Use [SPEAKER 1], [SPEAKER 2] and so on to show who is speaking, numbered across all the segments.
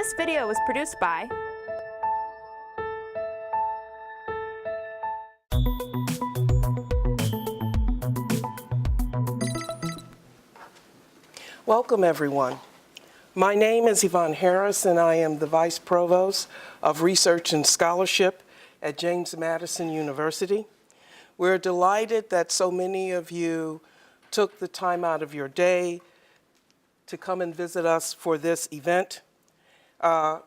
[SPEAKER 1] This video was produced by
[SPEAKER 2] Welcome, everyone. My name is Yvonne Harris, and I am the Vice Provost of Research and Scholarship at James Madison University. We're delighted that so many of you took the time out of your day to come and visit us for this event.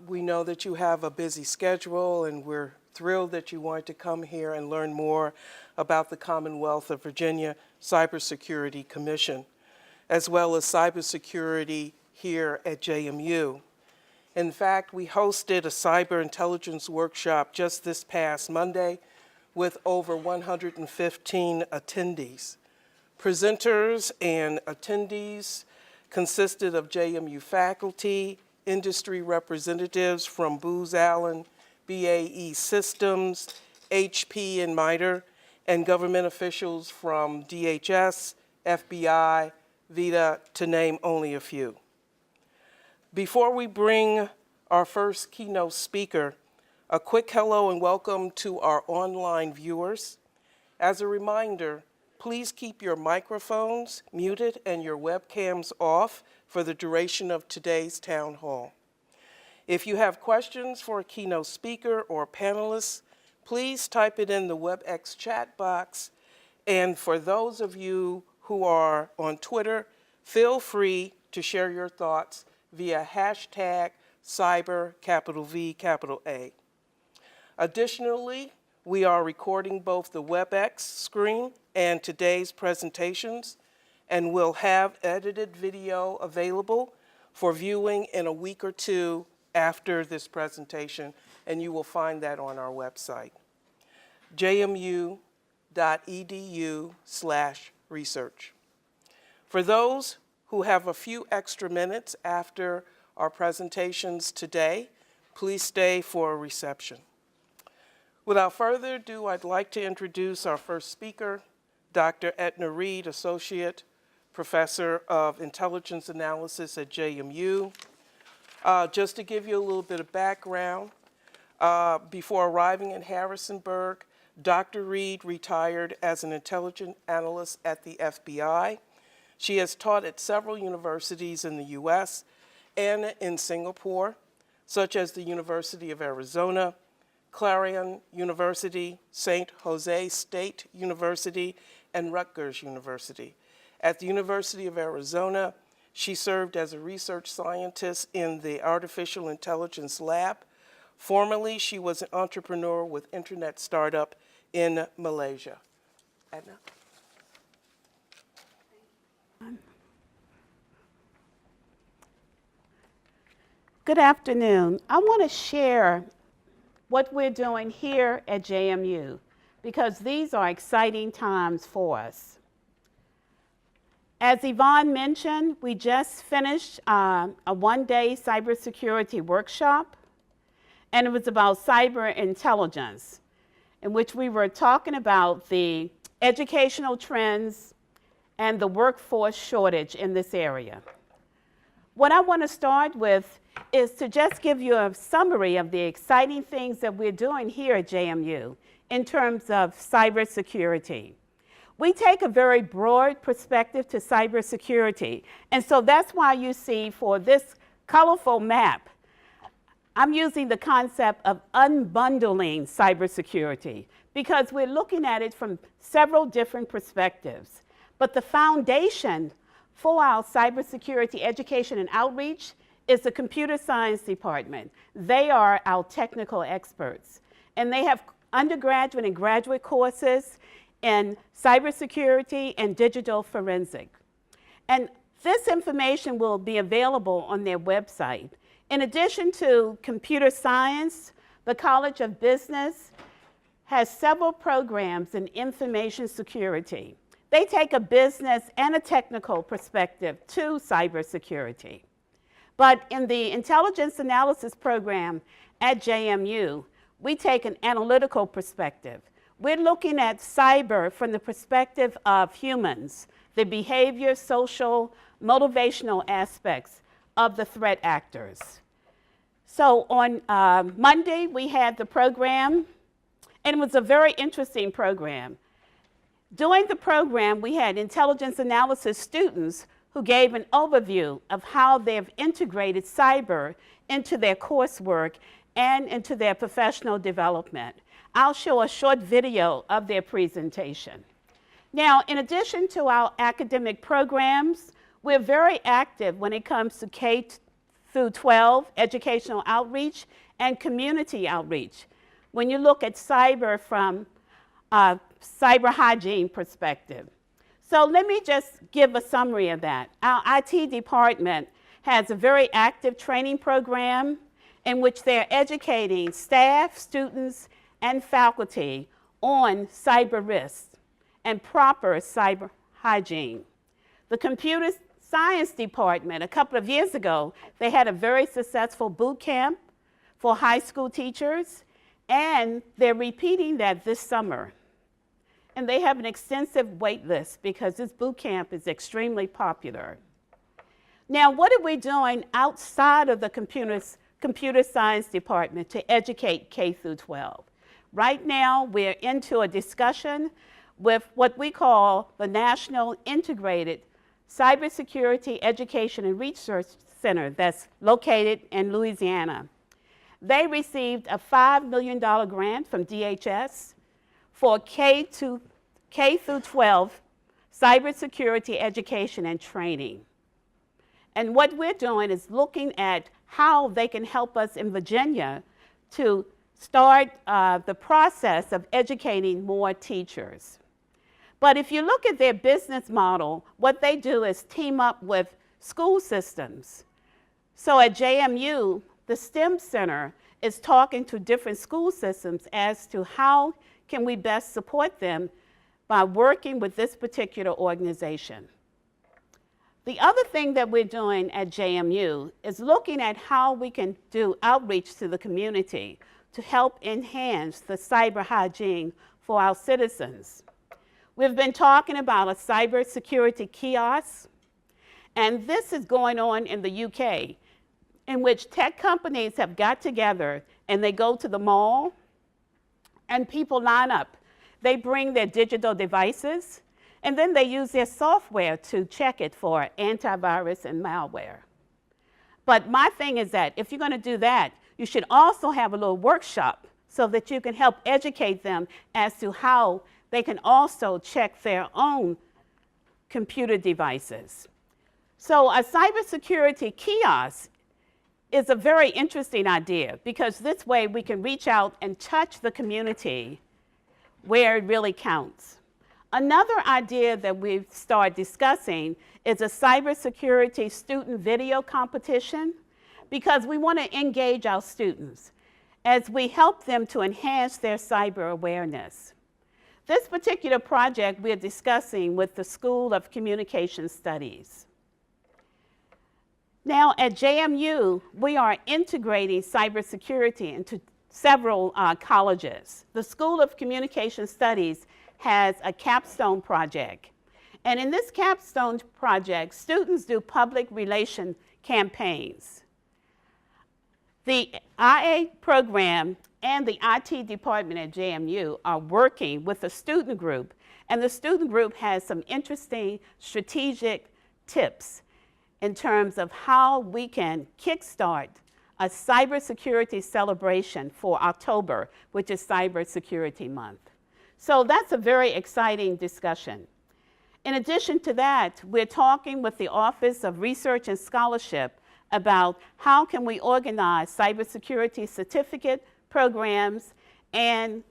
[SPEAKER 2] We know that you have a busy schedule, and we're thrilled that you wanted to come here and learn more about the Commonwealth of Virginia Cybersecurity Commission, as well as cybersecurity here at JMU. In fact, we hosted a cyber intelligence workshop just this past Monday with over 115 attendees. Presenters and attendees consisted of JMU faculty, industry representatives from Booz Allen, BAE Systems, HP and MITRE, and government officials from DHS, FBI, VITA, to name only a few. Before we bring our first keynote speaker, a quick hello and welcome to our online viewers. As a reminder, please keep your microphones muted and your webcams off for the duration of today's town hall. If you have questions for a keynote speaker or panelists, please type it in the WebEx chat box. And for those of you who are on Twitter, feel free to share your thoughts via hashtag #CyberVA. Additionally, we are recording both the WebEx screen and today's presentations, and we'll have edited video available for viewing in a week or two after this presentation, and you will find that on our website, jmu.edu/research. For those who have a few extra minutes after our presentations today, please stay for a reception. Without further ado, I'd like to introduce our first speaker, Dr. Etna Reed, Associate Professor of Intelligence Analysis at JMU. Just to give you a little bit of background, before arriving in Harrisonburg, Dr. Reed retired as an intelligence analyst at the FBI. She has taught at several universities in the U.S. and in Singapore, such as the University of Arizona, Clarion University, St. Jose State University, and Rutgers University. At the University of Arizona, she served as a research scientist in the Artificial Intelligence Lab. Formerly, she was an entrepreneur with internet startup in Malaysia. Edna?
[SPEAKER 3] Good afternoon. I want to share what we're doing here at JMU because these are exciting times for us. As Yvonne mentioned, we just finished a one-day cybersecurity workshop, and it was about cyber intelligence, in which we were talking about the educational trends and the workforce shortage in this area. What I want to start with is to just give you a summary of the exciting things that we're doing here at JMU in terms of cybersecurity. We take a very broad perspective to cybersecurity, and so that's why you see for this colorful map, I'm using the concept of unbundling cybersecurity because we're looking at it from several different perspectives. But the foundation for our cybersecurity education and outreach is the computer science department. They are our technical experts, and they have undergraduate and graduate courses in cybersecurity and digital forensic. And this information will be available on their website. In addition to computer science, the College of Business has several programs in information security. They take a business and a technical perspective to cybersecurity. But in the intelligence analysis program at JMU, we take an analytical perspective. We're looking at cyber from the perspective of humans, the behavior, social, motivational aspects of the threat actors. So on Monday, we had the program, and it was a very interesting program. During the program, we had intelligence analysis students who gave an overview of how they've integrated cyber into their coursework and into their professional development. I'll show a short video of their presentation. Now, in addition to our academic programs, we're very active when it comes to K through 12 educational outreach and community outreach. When you look at cyber from a cyber hygiene perspective. So let me just give a summary of that. Our IT department has a very active training program in which they're educating staff, students, and faculty on cyber risks and proper cyber hygiene. The computer science department, a couple of years ago, they had a very successful boot camp for high school teachers, and they're repeating that this summer. And they have an extensive wait list because this boot camp is extremely popular. Now, what are we doing outside of the computer science department to educate K through 12? Right now, we're into a discussion with what we call the National Integrated Cybersecurity Education and Research Center that's located in Louisiana. They received a $5 million grant from DHS for K through 12 cybersecurity education and training. And what we're doing is looking at how they can help us in Virginia to start the process of educating more teachers. But if you look at their business model, what they do is team up with school systems. So at JMU, the STEM Center is talking to different school systems as to how can we best support them by working with this particular organization. The other thing that we're doing at JMU is looking at how we can do outreach to the community to help enhance the cyber hygiene for our citizens. We've been talking about a cybersecurity kiosk, and this is going on in the UK, in which tech companies have got together and they go to the mall and people line up. They bring their digital devices and then they use their software to check it for antivirus and malware. But my thing is that if you're going to do that, you should also have a little workshop so that you can help educate them as to how they can also check their own computer devices. So a cybersecurity kiosk is a very interesting idea because this way we can reach out and touch the community where it really counts. Another idea that we've started discussing is a cybersecurity student video competition because we want to engage our students as we help them to enhance their cyber awareness. This particular project we're discussing with the School of Communication Studies. Now at JMU, we are integrating cybersecurity into several colleges. The School of Communication Studies has a capstone project. And in this capstone project, students do public relation campaigns. The IA program and the IT department at JMU are working with a student group, and the student group has some interesting strategic tips in terms of how we can kickstart a cybersecurity celebration for October, which is Cybersecurity Month. So that's a very exciting discussion. In addition to that, we're talking with the Office of Research and Scholarship about how can we organize cybersecurity certificate programs and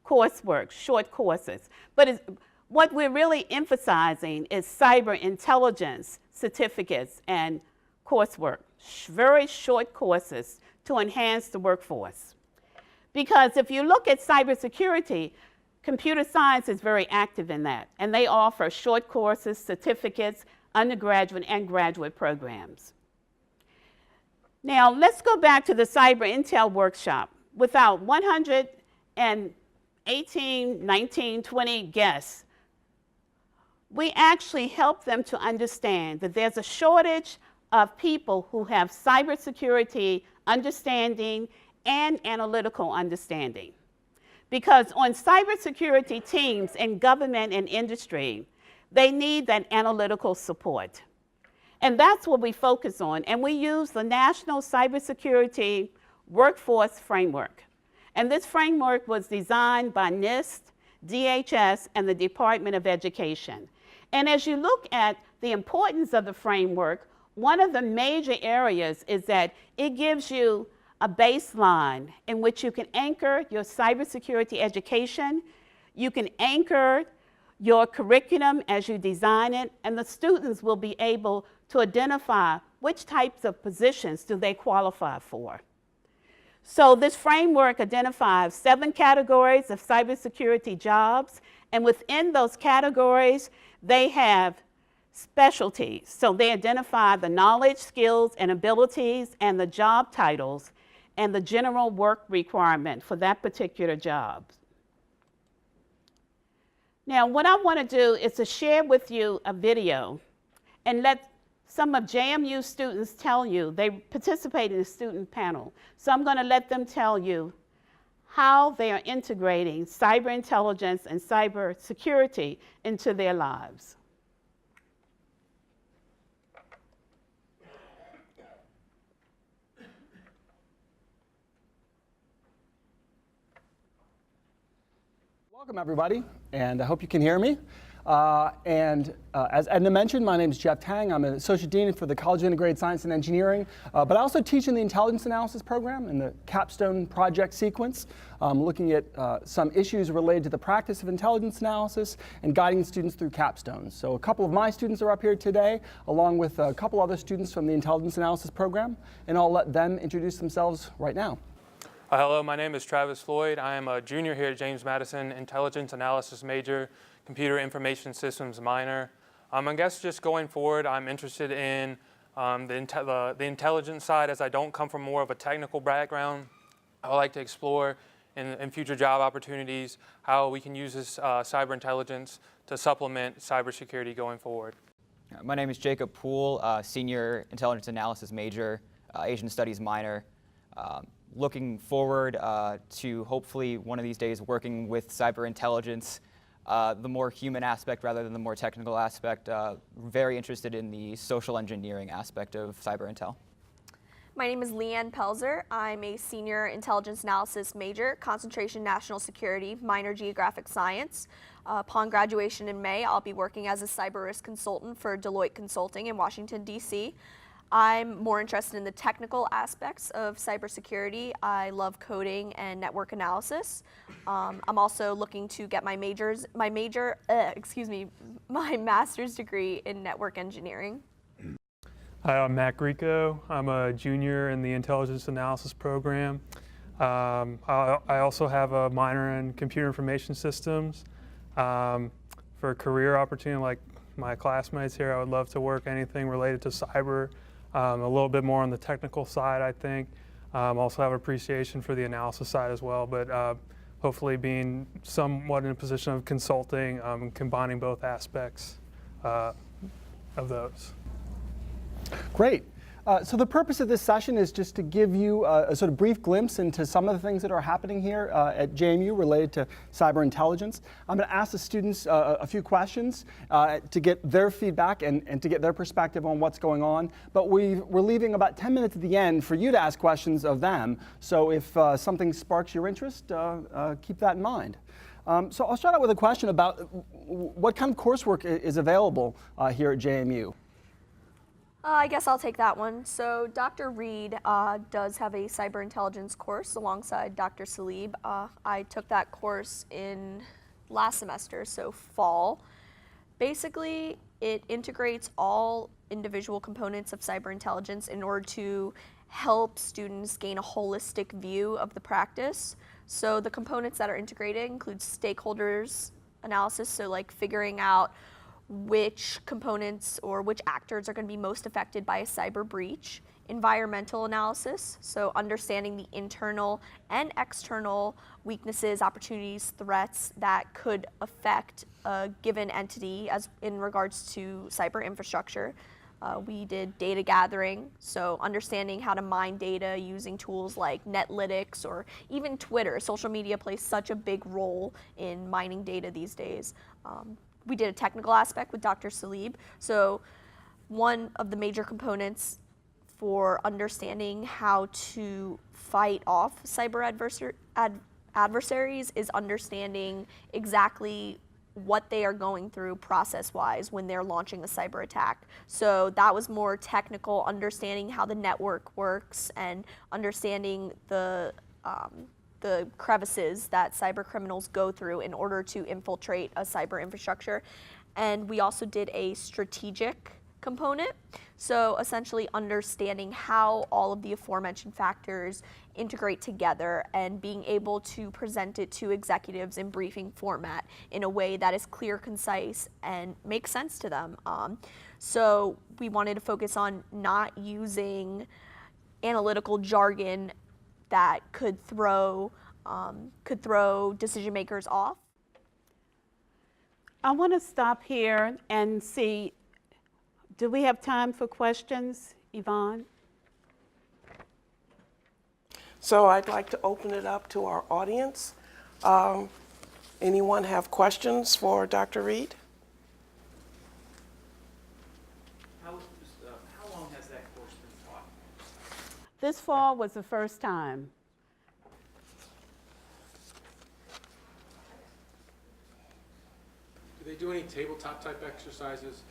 [SPEAKER 3] coursework, short courses. But what we're really emphasizing is cyber intelligence certificates and coursework, very short courses to enhance the workforce. Because if you look at cybersecurity, computer science is very active in that, and they offer short courses, certificates, undergraduate and graduate programs. Now, let's go back to the Cyber Intel workshop. With our 118, 19, 20 guests, we actually help them to understand that there's a shortage of people who have cybersecurity understanding and analytical understanding. Because on cybersecurity teams in government and industry, they need that analytical support. And that's what we focus on. And we use the National Cybersecurity Workforce Framework. And this framework was designed by NIST, DHS, and the Department of Education. And as you look at the importance of the framework, one of the major areas is that it gives you a baseline in which you can anchor your cybersecurity education, you can anchor your curriculum as you design it, and the students will be able to identify which types of positions do they qualify for. So this framework identifies 7 categories of cybersecurity jobs, and within those categories, they have specialties. So they identify the knowledge, skills, and abilities, and the job titles, and the general work requirement for that particular job. Now, what I want to do is to share with you a video and let some of JMU students tell you, they participate in the student panel. So I'm going to let them tell you how they are integrating cyber intelligence and cyber security into their lives.
[SPEAKER 1] Welcome, everybody, and I hope you can hear me. As Edna mentioned, my name is Jeff Tang. I'm an Associate Dean for the College of Integrated Science and Engineering, but I also teach in the Intelligence Analysis program in the Capstone project sequence, looking at some issues related to the practice of intelligence analysis and guiding students through capstones. So a couple of my students are up here today, along with a couple other students from the Intelligence Analysis program, and I'll let them introduce themselves right now.
[SPEAKER 4] Hello, my name is Travis Floyd. I am a junior here at James Madison, Intelligence Analysis major, Computer Information Systems minor. I guess just going forward, I'm interested in the intelligence side, as I don't come from more of a technical background. I would like to explore in future job opportunities how we can use this cyber intelligence to supplement cybersecurity going forward.
[SPEAKER 5] My name is Jacob Poole, senior intelligence analysis major, Asian studies minor. Looking forward to hopefully one of these days working with cyber intelligence, the more human aspect rather than the more technical aspect. Very interested in the social engineering aspect of cyber intel.
[SPEAKER 6] My name is Leanne Pelzer. I'm a senior intelligence analysis major, concentration national security, minor geographic science. Upon graduation in May, I'll be working as a cyber risk consultant for Deloitte Consulting in Washington, D.C. I'm more interested in the technical aspects of cybersecurity. I love coding and network analysis. I'm also looking to get my master's degree in network engineering.
[SPEAKER 7] Hi, I'm Matt Grieco. I'm a junior in the Intelligence Analysis program. I also have a minor in Computer Information Systems. For a career opportunity like my classmates here, I would love to work anything related to cyber. A little bit more on the technical side, I think. Also have appreciation for the analysis side as well, but hopefully being somewhat in a position of consulting and combining both aspects of those.
[SPEAKER 1] Great. So the purpose of this session is just to give you a sort of brief glimpse into some of the things that are happening here at JMU related to cyber intelligence. I'm going to ask the students a few questions to get their feedback and to get their perspective on what's going on. But we're leaving about 10 minutes at the end for you to ask questions of them. So if something sparks your interest, keep that in mind. So I'll start out with a question about what kind of coursework is available here at JMU.
[SPEAKER 6] I guess I'll take that one. So Dr. Reed does have a cyber intelligence course alongside Dr. Salib. I took that course in last semester, so fall. Basically, it integrates all individual components of cyber intelligence in order to help students gain a holistic view of the practice. So the components that are integrated include stakeholders analysis, so like figuring out which components or which actors are going to be most affected by a cyber breach, environmental analysis, so understanding the internal and external weaknesses, opportunities, threats that could affect a given entity as in regards to cyber infrastructure, We did data gathering, so understanding how to mine data using tools like Netlytics or even Twitter. Social media plays such a big role in mining data these days. We did a technical aspect with Dr. Salib. So one of the major components for understanding how to fight off cyber adversaries is understanding exactly what they are going through process-wise when they're launching a cyber attack. So that was more technical, understanding how the network works and understanding the crevices that cyber criminals go through in order to infiltrate a cyber infrastructure. And we also did a strategic component. So essentially understanding how all of the aforementioned factors integrate together and being able to present it to executives in briefing format in a way that is clear, concise, and makes sense to them. So we wanted to focus on not using analytical jargon that could throw decision makers off.
[SPEAKER 3] I want to stop here and see, do we have time for questions, Yvonne?
[SPEAKER 2] So I'd like to open it up to our audience. Anyone have questions for Dr. Reed?
[SPEAKER 8] How long has that course been taught?
[SPEAKER 3] This fall was the first time.
[SPEAKER 8] Do they do any tabletop type exercises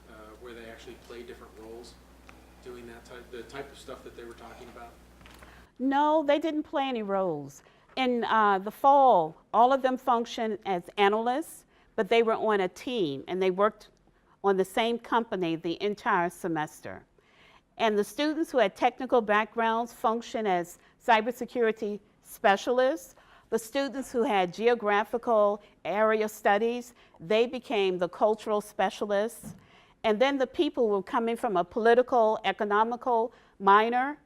[SPEAKER 8] where they actually play different roles, doing the type of stuff that they were talking about?
[SPEAKER 3] No, they didn't play any roles. In the fall, all of them functioned as analysts, but they were on a team and they worked on the same company the entire semester. And the students who had technical backgrounds functioned as cybersecurity specialists. The students who had geographical area studies, they became the cultural specialists. And then the people who were coming from a political, economical minor,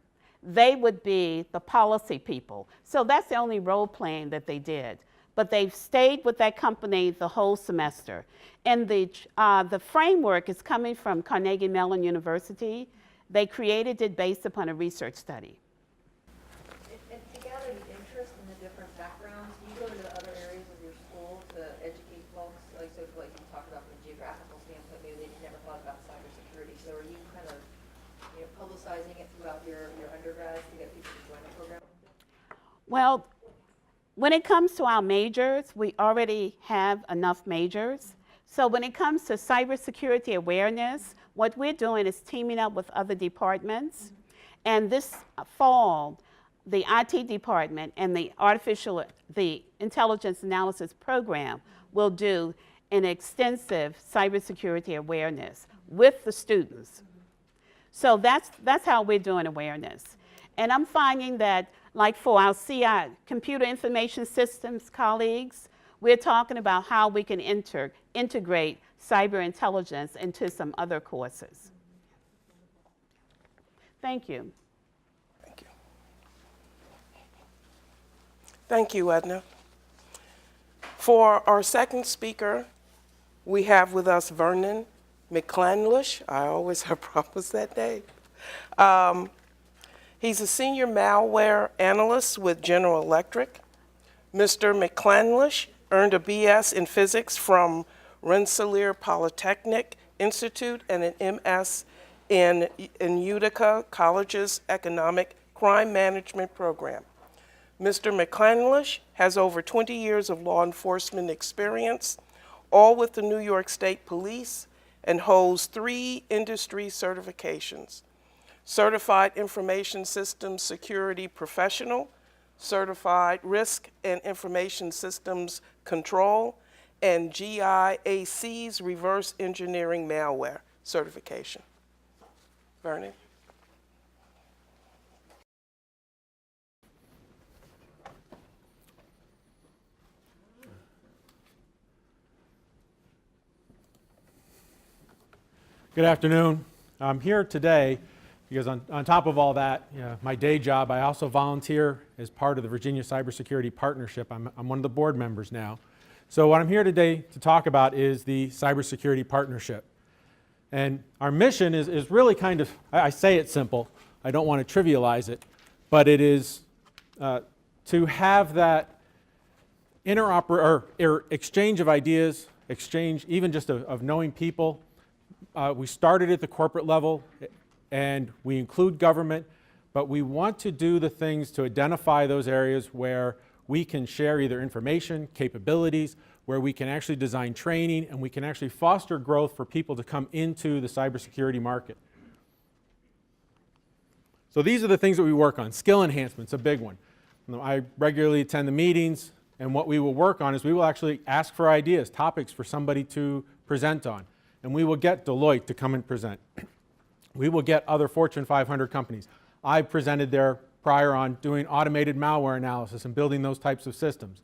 [SPEAKER 3] they would be the policy people. So that's the only role playing that they did. But they've stayed with that company the whole semester. And the framework is coming from Carnegie Mellon University. They created it based upon a research study.
[SPEAKER 9] And to gather the interest in the different backgrounds, do you go to the other areas of your school to educate folks? Like, so like you talked about from a geographical standpoint, maybe they never thought about cybersecurity. So are you kind of publicizing it throughout your undergrads to get people to join the program?
[SPEAKER 3] Well, when it comes to our majors, we already have enough majors. So when it comes to cybersecurity awareness, what we're doing is teaming up with other departments. And this fall, the IT department and the intelligence analysis program will do an extensive cybersecurity awareness with the students. So that's how we're doing awareness. And I'm finding that, like for our CI, Computer Information Systems colleagues, we're talking about how we can integrate cyber intelligence into some other courses. Thank you.
[SPEAKER 2] Thank you. Thank you, Edna. For our second speaker, we have with us Vernon McClandlish. I always have problems with that name. He's a senior malware analyst with General Electric. Mr. McClandlish earned a BS in physics from Rensselaer Polytechnic Institute and an MS in Utica College's Economic Crime Management Program. Mr. McClandlish has over 20 years of law enforcement experience, all with the New York State Police, and holds 3 industry certifications: Certified Information Systems Security Professional, Certified Risk and Information Systems Control, and GIAC's Reverse Engineering Malware certification. Vernon.
[SPEAKER 10] Good afternoon. I'm here today because on top of all that, my day job, I also volunteer as part of the Virginia Cybersecurity Partnership. I'm one of the board members now. So what I'm here today to talk about is the Cybersecurity Partnership. And our mission is really kind of, I say it's simple, I don't want to trivialize it, but it is to have that exchange of ideas, exchange even just of knowing people. We started at the corporate level and we include government, but we want to do the things to identify those areas where we can share either information, capabilities, where we can actually design training and we can actually foster growth for people to come into the cybersecurity market. So these are the things that we work on. Skill enhancement's a big one. I regularly attend the meetings, and what we will work on is we will actually ask for ideas, topics for somebody to present on. And we will get Deloitte to come and present. We will get other Fortune 500 companies. I presented there prior on doing automated malware analysis and building those types of systems.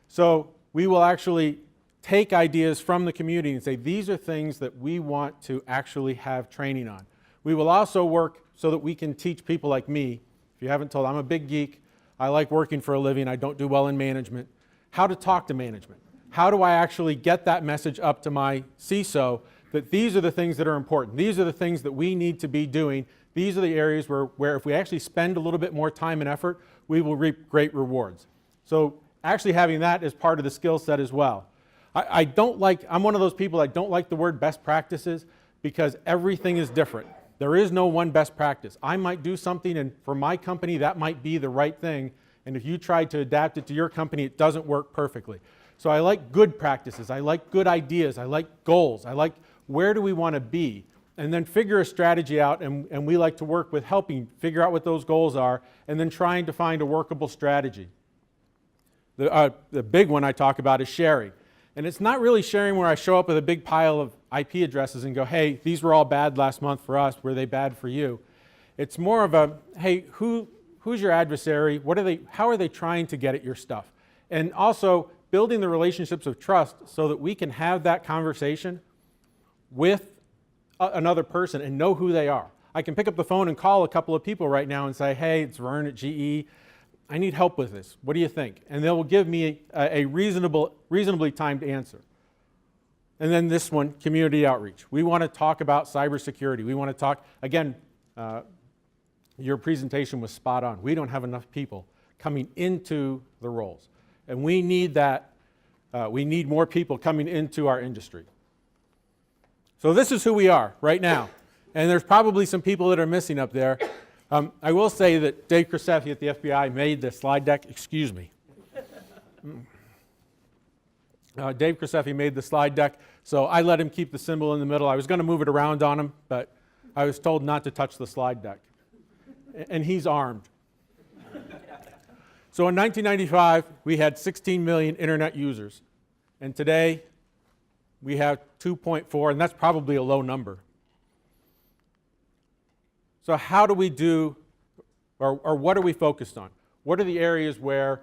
[SPEAKER 10] So we will actually take ideas from the community and say, these are things that we want to actually have training on. We will also work so that we can teach people like me. If you haven't told, I'm a big geek. I like working for a living. I don't do well in management. How to talk to management. How do I actually get that message up to my CISO that these are the things that are important. These are the things that we need to be doing. These are the areas where if we actually spend a little bit more time and effort, we will reap great rewards. So actually having that as part of the skill set as well. I'm one of those people that don't like the word best practices because everything is different. There is no one best practice. I might do something and for my company that might be the right thing, and if you try to adapt it to your company it doesn't work perfectly. So I like good practices, I like good ideas, I like goals, I like where do we want to be, and then figure a strategy out, and we like to work with helping figure out what those goals are and then trying to find a workable strategy. The big one I talk about is sharing. And it's not really sharing where I show up with a big pile of IP addresses and go, hey, these were all bad last month for us, were they bad for you? It's more of a, hey, who's your adversary? How are they trying to get at your stuff? And also building the relationships of trust so that we can have that conversation with another person and know who they are. I can pick up the phone and call a couple of people right now and say, hey, it's Vern at GE. I need help with this. What do you think? And they will give me a reasonably timed answer. And then this one, community outreach. We want to talk about cybersecurity. We want to talk, again, your presentation was spot on. We don't have enough people coming into the roles. And we need that, we need more people coming into our industry. So this is who we are right now. And there's probably some people that are missing up there. I will say that Dave Krisefi at the FBI made the slide deck. Excuse me. Dave Krisefi made the slide deck, so I let him keep the symbol in the middle. I was going to move it around on him, but I was told not to touch the slide deck. And he's armed. So in 1995, we had 16 million internet users. And today, we have 2.4, and that's probably a low number. So how do we do, or what are we focused on? What are the areas where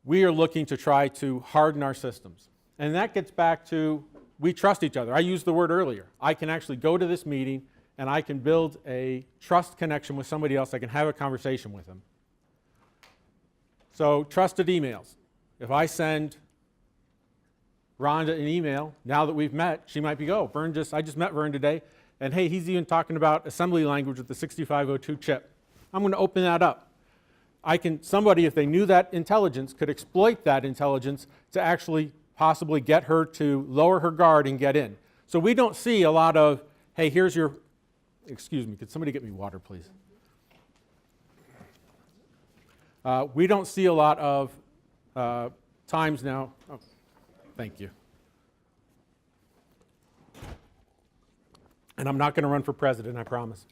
[SPEAKER 10] we are looking to try to harden our systems? And that gets back to, we trust each other. I used the word earlier. I can actually go to this meeting and I can build a trust connection with somebody else. I can have a conversation with them. So trusted emails. If I send Rhonda an email, now that we've met, she might be, oh, I just met Vern today. And hey, he's even talking about assembly language with the 6502 chip. I'm going to open that up. Somebody, if they knew that intelligence, could exploit that intelligence to actually possibly get her to lower her guard and get in. So we don't see a lot of, hey, here's your, excuse me, could somebody get me water, please? We don't see a lot of times now, oh, thank you. And I'm not going to run for president, I promise.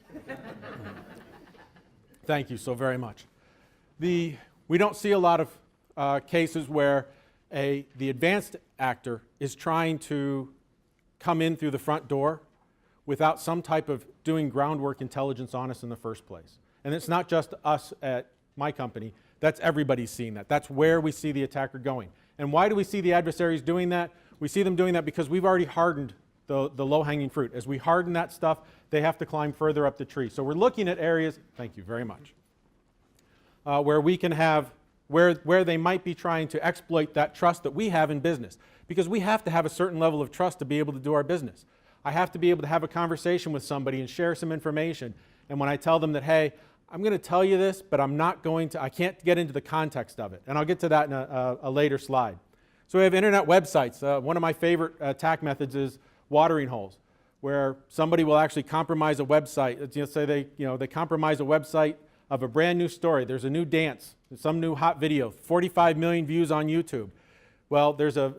[SPEAKER 10] Thank you so very much. We don't see a lot of cases where the advanced actor is trying to come in through the front door without some type of doing groundwork intelligence on us in the first place. And it's not just us at my company. That's everybody's seeing that. That's where we see the attacker going. And why do we see the adversaries doing that? We see them doing that because we've already hardened the low-hanging fruit. As we harden that stuff, they have to climb further up the tree. So we're looking at areas, thank you very much, where we can have, where they might be trying to exploit that trust that we have in business. Because we have to have a certain level of trust to be able to do our business. I have to be able to have a conversation with somebody and share some information. And when I tell them that, hey, I'm going to tell you this, but I can't get into the context of it. And I'll get to that in a later slide. So we have internet websites. One of my favorite attack methods is watering holes, where somebody will actually compromise a website. Say they compromise a website of a brand new story. There's a new dance, some new hot video, 45 million views on YouTube. Well, there's a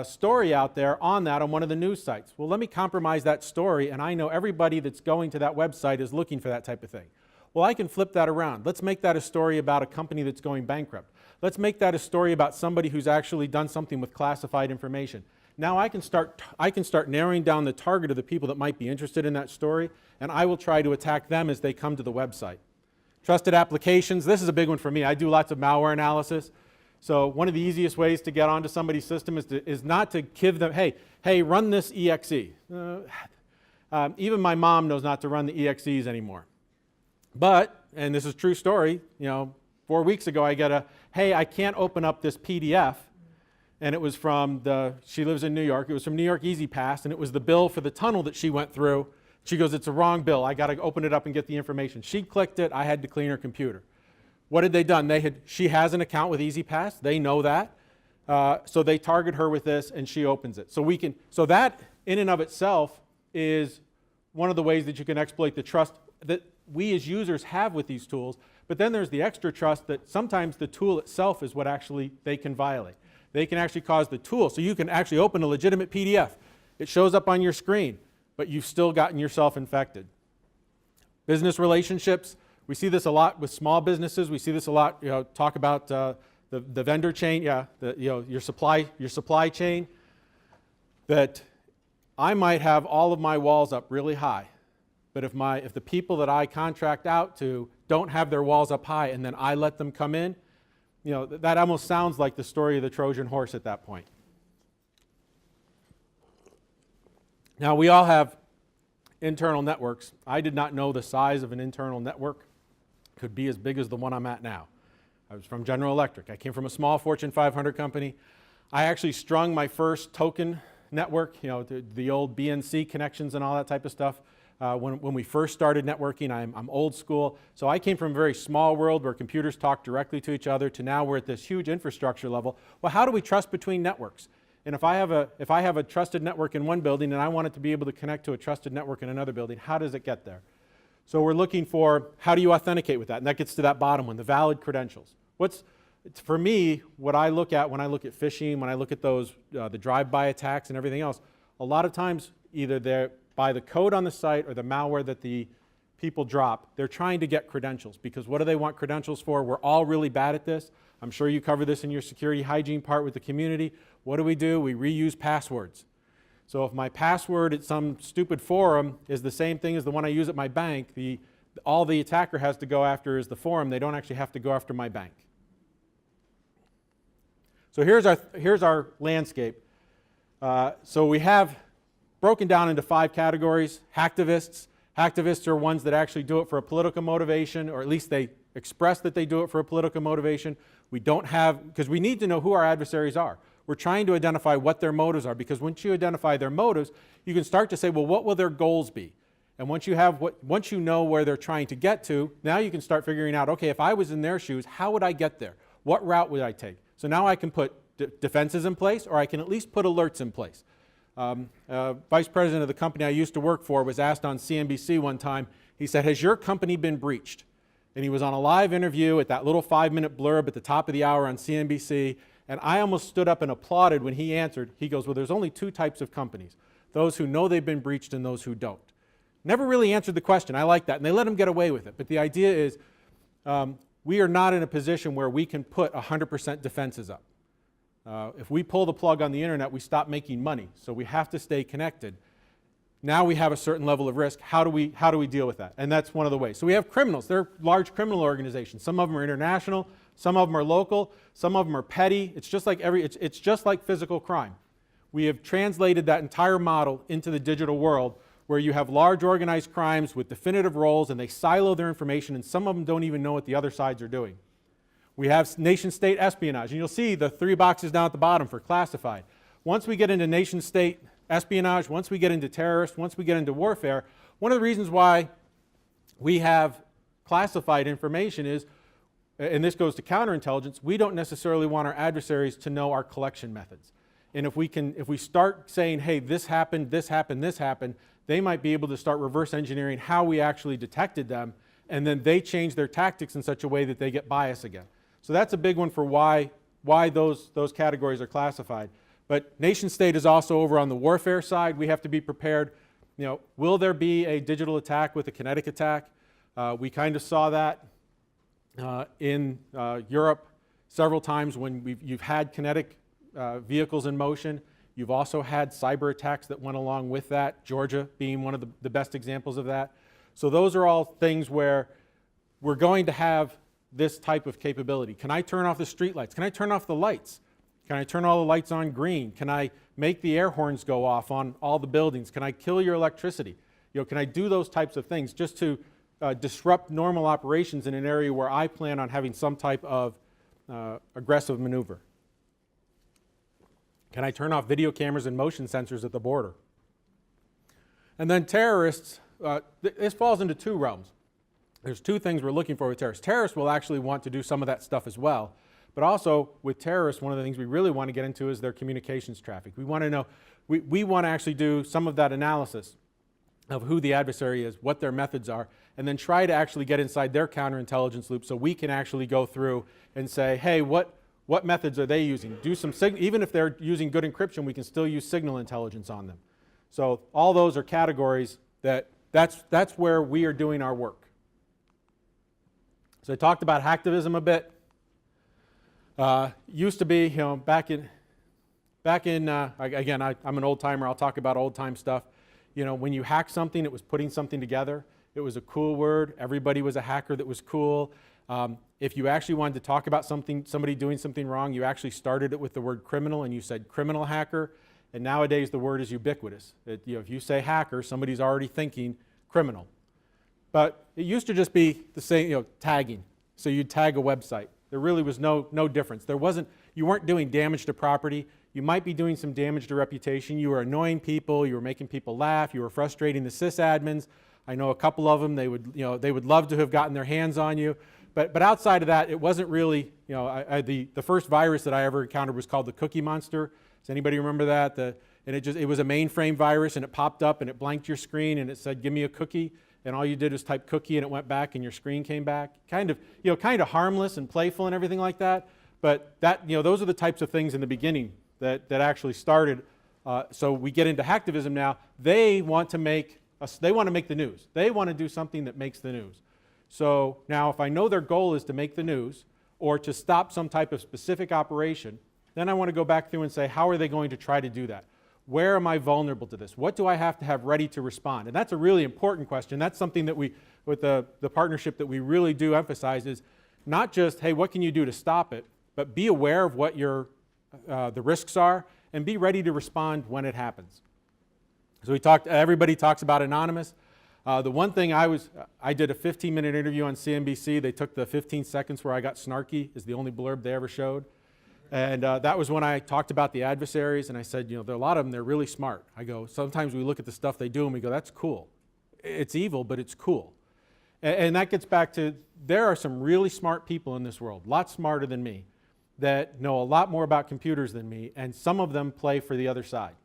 [SPEAKER 10] story out there on that on one of the news sites. Well, let me compromise that story, and I know everybody that's going to that website is looking for that type of thing. Well, I can flip that around. Let's make that a story about a company that's going bankrupt. Let's make that a story about somebody who's actually done something with classified information. Now I can start narrowing down the target of the people that might be interested in that story, and I will try to attack them as they come to the website. Trusted applications. This is a big one for me. I do lots of malware analysis. So one of the easiest ways to get onto somebody's system is not to give them, hey, run this exe. Even my mom knows not to run the exes anymore. But, and this is a true story, 4 weeks ago I got hey, I can't open up this PDF. And it was from she lives in New York. It was from New York Easy Pass, and it was the bill for the tunnel that she went through. She goes, it's a wrong bill. I got to open it up and get the information. She clicked it. I had to clean her computer. What had they done? She has an account with Easy Pass. They know that. So they target her with this, and she opens it. So that in and of itself is one of the ways that you can exploit the trust that we as users have with these tools. But then there's the extra trust that sometimes the tool itself is what actually they can violate. They can actually cause the tool. So you can actually open a legitimate PDF. It shows up on your screen, but you've still gotten yourself infected. Business relationships. We see this a lot with small businesses. We see this a lot, talk about the vendor chain, your supply chain. That I might have all of my walls up really high, but if the people that I contract out to don't have their walls up high and then I let them come in, that almost sounds like the story of the Trojan horse at that point. Now, we all have internal networks. I did not know the size of an internal network could be as big as the one I'm at now. I was from General Electric. I came from a small Fortune 500 company. I actually strung my first token network, the old BNC connections and all that type of stuff. When we first started networking, I'm old school. So I came from a very small world where computers talk directly to each other to now we're at this huge infrastructure level. Well, how do we trust between networks? And if I have a trusted network in one building and I want it to be able to connect to a trusted network in another building, how does it get there? So we're looking for how do you authenticate with that? And that gets to that bottom one, the valid credentials. For me, what I look at when I look at phishing, when I look at those, the drive-by attacks and everything else, a lot of times either they're by the code on the site or the malware that the people drop, they're trying to get credentials. Because what do they want credentials for? We're all really bad at this. I'm sure you cover this in your security hygiene part with the community. What do? We reuse passwords. So if my password at some stupid forum is the same thing as the one I use at my bank, all the attacker has to go after is the forum. They don't actually have to go after my bank. So here's our landscape. So we have broken down into 5 categories. Hacktivists. Hacktivists are ones that actually do it for a political motivation, or at least they express that they do it for a political motivation. Because we need to know who our adversaries are. We're trying to identify what their motives are, because once you identify their motives, you can start to say, well, what will their goals be? And once you know where they're trying to get to, now you can start figuring out, okay, if I was in their shoes, how would I get there? What route would I take? So now I can put defenses in place, or I can at least put alerts in place. Vice president of the company I used to work for was asked on CNBC one time, he said, has your company been breached? And he was on a live interview at that little 5-minute blurb at the top of the hour on CNBC, and I almost stood up and applauded when he answered. He goes, well, there's only 2 types of companies, those who know they've been breached and those who don't. Never really answered the question. I like that, and they let him get away with it. But the idea is we are not in a position where we can put 100% defenses up. If we pull the plug on the internet, we stop making money, so we have to stay connected. Now we have a certain level of risk. How do we deal with that? And that's one of the ways. So we have criminals. They're large criminal organizations. Some of them are international. Some of them are local. Some of them are petty. It's just like physical crime. We have translated that entire model into the digital world, where you have large organized crimes with definitive roles, and they silo their information, and some of them don't even know what the other sides are doing. We have nation-state espionage, and you'll see the 3 boxes down at the bottom for classified. Once we get into nation-state espionage, once we get into terrorists, once we get into warfare, one of the reasons why we have classified information is, and this goes to counterintelligence, we don't necessarily want our adversaries to know our collection methods. And if we start saying, hey, this happened, this happened, this happened, they might be able to start reverse engineering how we actually detected them, and then they change their tactics in such a way that they get bias again. So that's a big one for why those categories are classified. But nation state is also over on the warfare side. We have to be prepared. Will there be a digital attack with a kinetic attack? We kind of saw that in Europe several times when you've had kinetic vehicles in motion. You've also had cyber attacks that went along with that, Georgia being one of the best examples of that. So those are all things where we're going to have this type of capability. Can I turn off the street lights? Can I turn off the lights? Can I turn all the lights on green? Can I make the air horns go off on all the buildings? Can I kill your electricity? Can I do those types of things just to disrupt normal operations in an area where I plan on having some type of aggressive maneuver? Can I turn off video cameras and motion sensors at the border? And then terrorists, this falls into two realms. There's two things we're looking for with terrorists. Terrorists will actually want to do some of that stuff as well. But also with terrorists, one of the things we really want to get into is their communications traffic. We want to know, we want to actually do some of that analysis of who the adversary is, what their methods are, and then try to actually get inside their counterintelligence loop so we can actually go through and say, hey, what methods are they using? Do some even if they're using good encryption, we can still use signal intelligence on them. So all those are categories that's where we are doing our work. So I talked about hacktivism a bit. Used to be, back in again, I'm an old timer. I'll talk about old time stuff. When you hack something, it was putting something together. It was a cool word. Everybody was a hacker that was cool. If you actually wanted to talk about somebody doing something wrong, you actually started it with the word criminal and you said criminal hacker. And nowadays the word is ubiquitous. If you say hacker, somebody's already thinking criminal. But it used to just be the same, tagging. So you'd tag a website. There really was no difference. You weren't doing damage to property. You might be doing some damage to reputation. You were annoying people. You were making people laugh. You were frustrating the sysadmins. I know a couple of them. They would love to have gotten their hands on you. But outside of that, it wasn't really. The first virus that I ever encountered was called the Cookie Monster. Does anybody remember that? And it was a mainframe virus, and it popped up and it blanked your screen and it said, "Give me a cookie." And all you did was type cookie and it went back and your screen came back. Kind of harmless and playful and everything like that. But those are the types of things in the beginning that actually started. So we get into hacktivism now. They want to make the news. They want to do something that makes the news. So now if I know their goal is to make the news or to stop some type of specific operation, then I want to go back through and say, how are they going to try to do that? Where am I vulnerable to this? What do I have to have ready to respond? And that's a really important question. That's something that with the partnership that we really do emphasize is not just, hey, what can you do to stop it, but be aware of what the risks are and be ready to respond when it happens. So everybody talks about anonymous. The one thing I did a 15-minute interview on CNBC. They took the 15 seconds where I got snarky is the only blurb they ever showed. And that was when I talked about the adversaries, and I said, there are a lot of them, they're really smart. I go, sometimes we look at the stuff they do and we go, that's cool. It's evil, but it's cool. And that gets back to, there are some really smart people in this world, a lot smarter than me, that know a lot more about computers than me, and some of them play for the other side.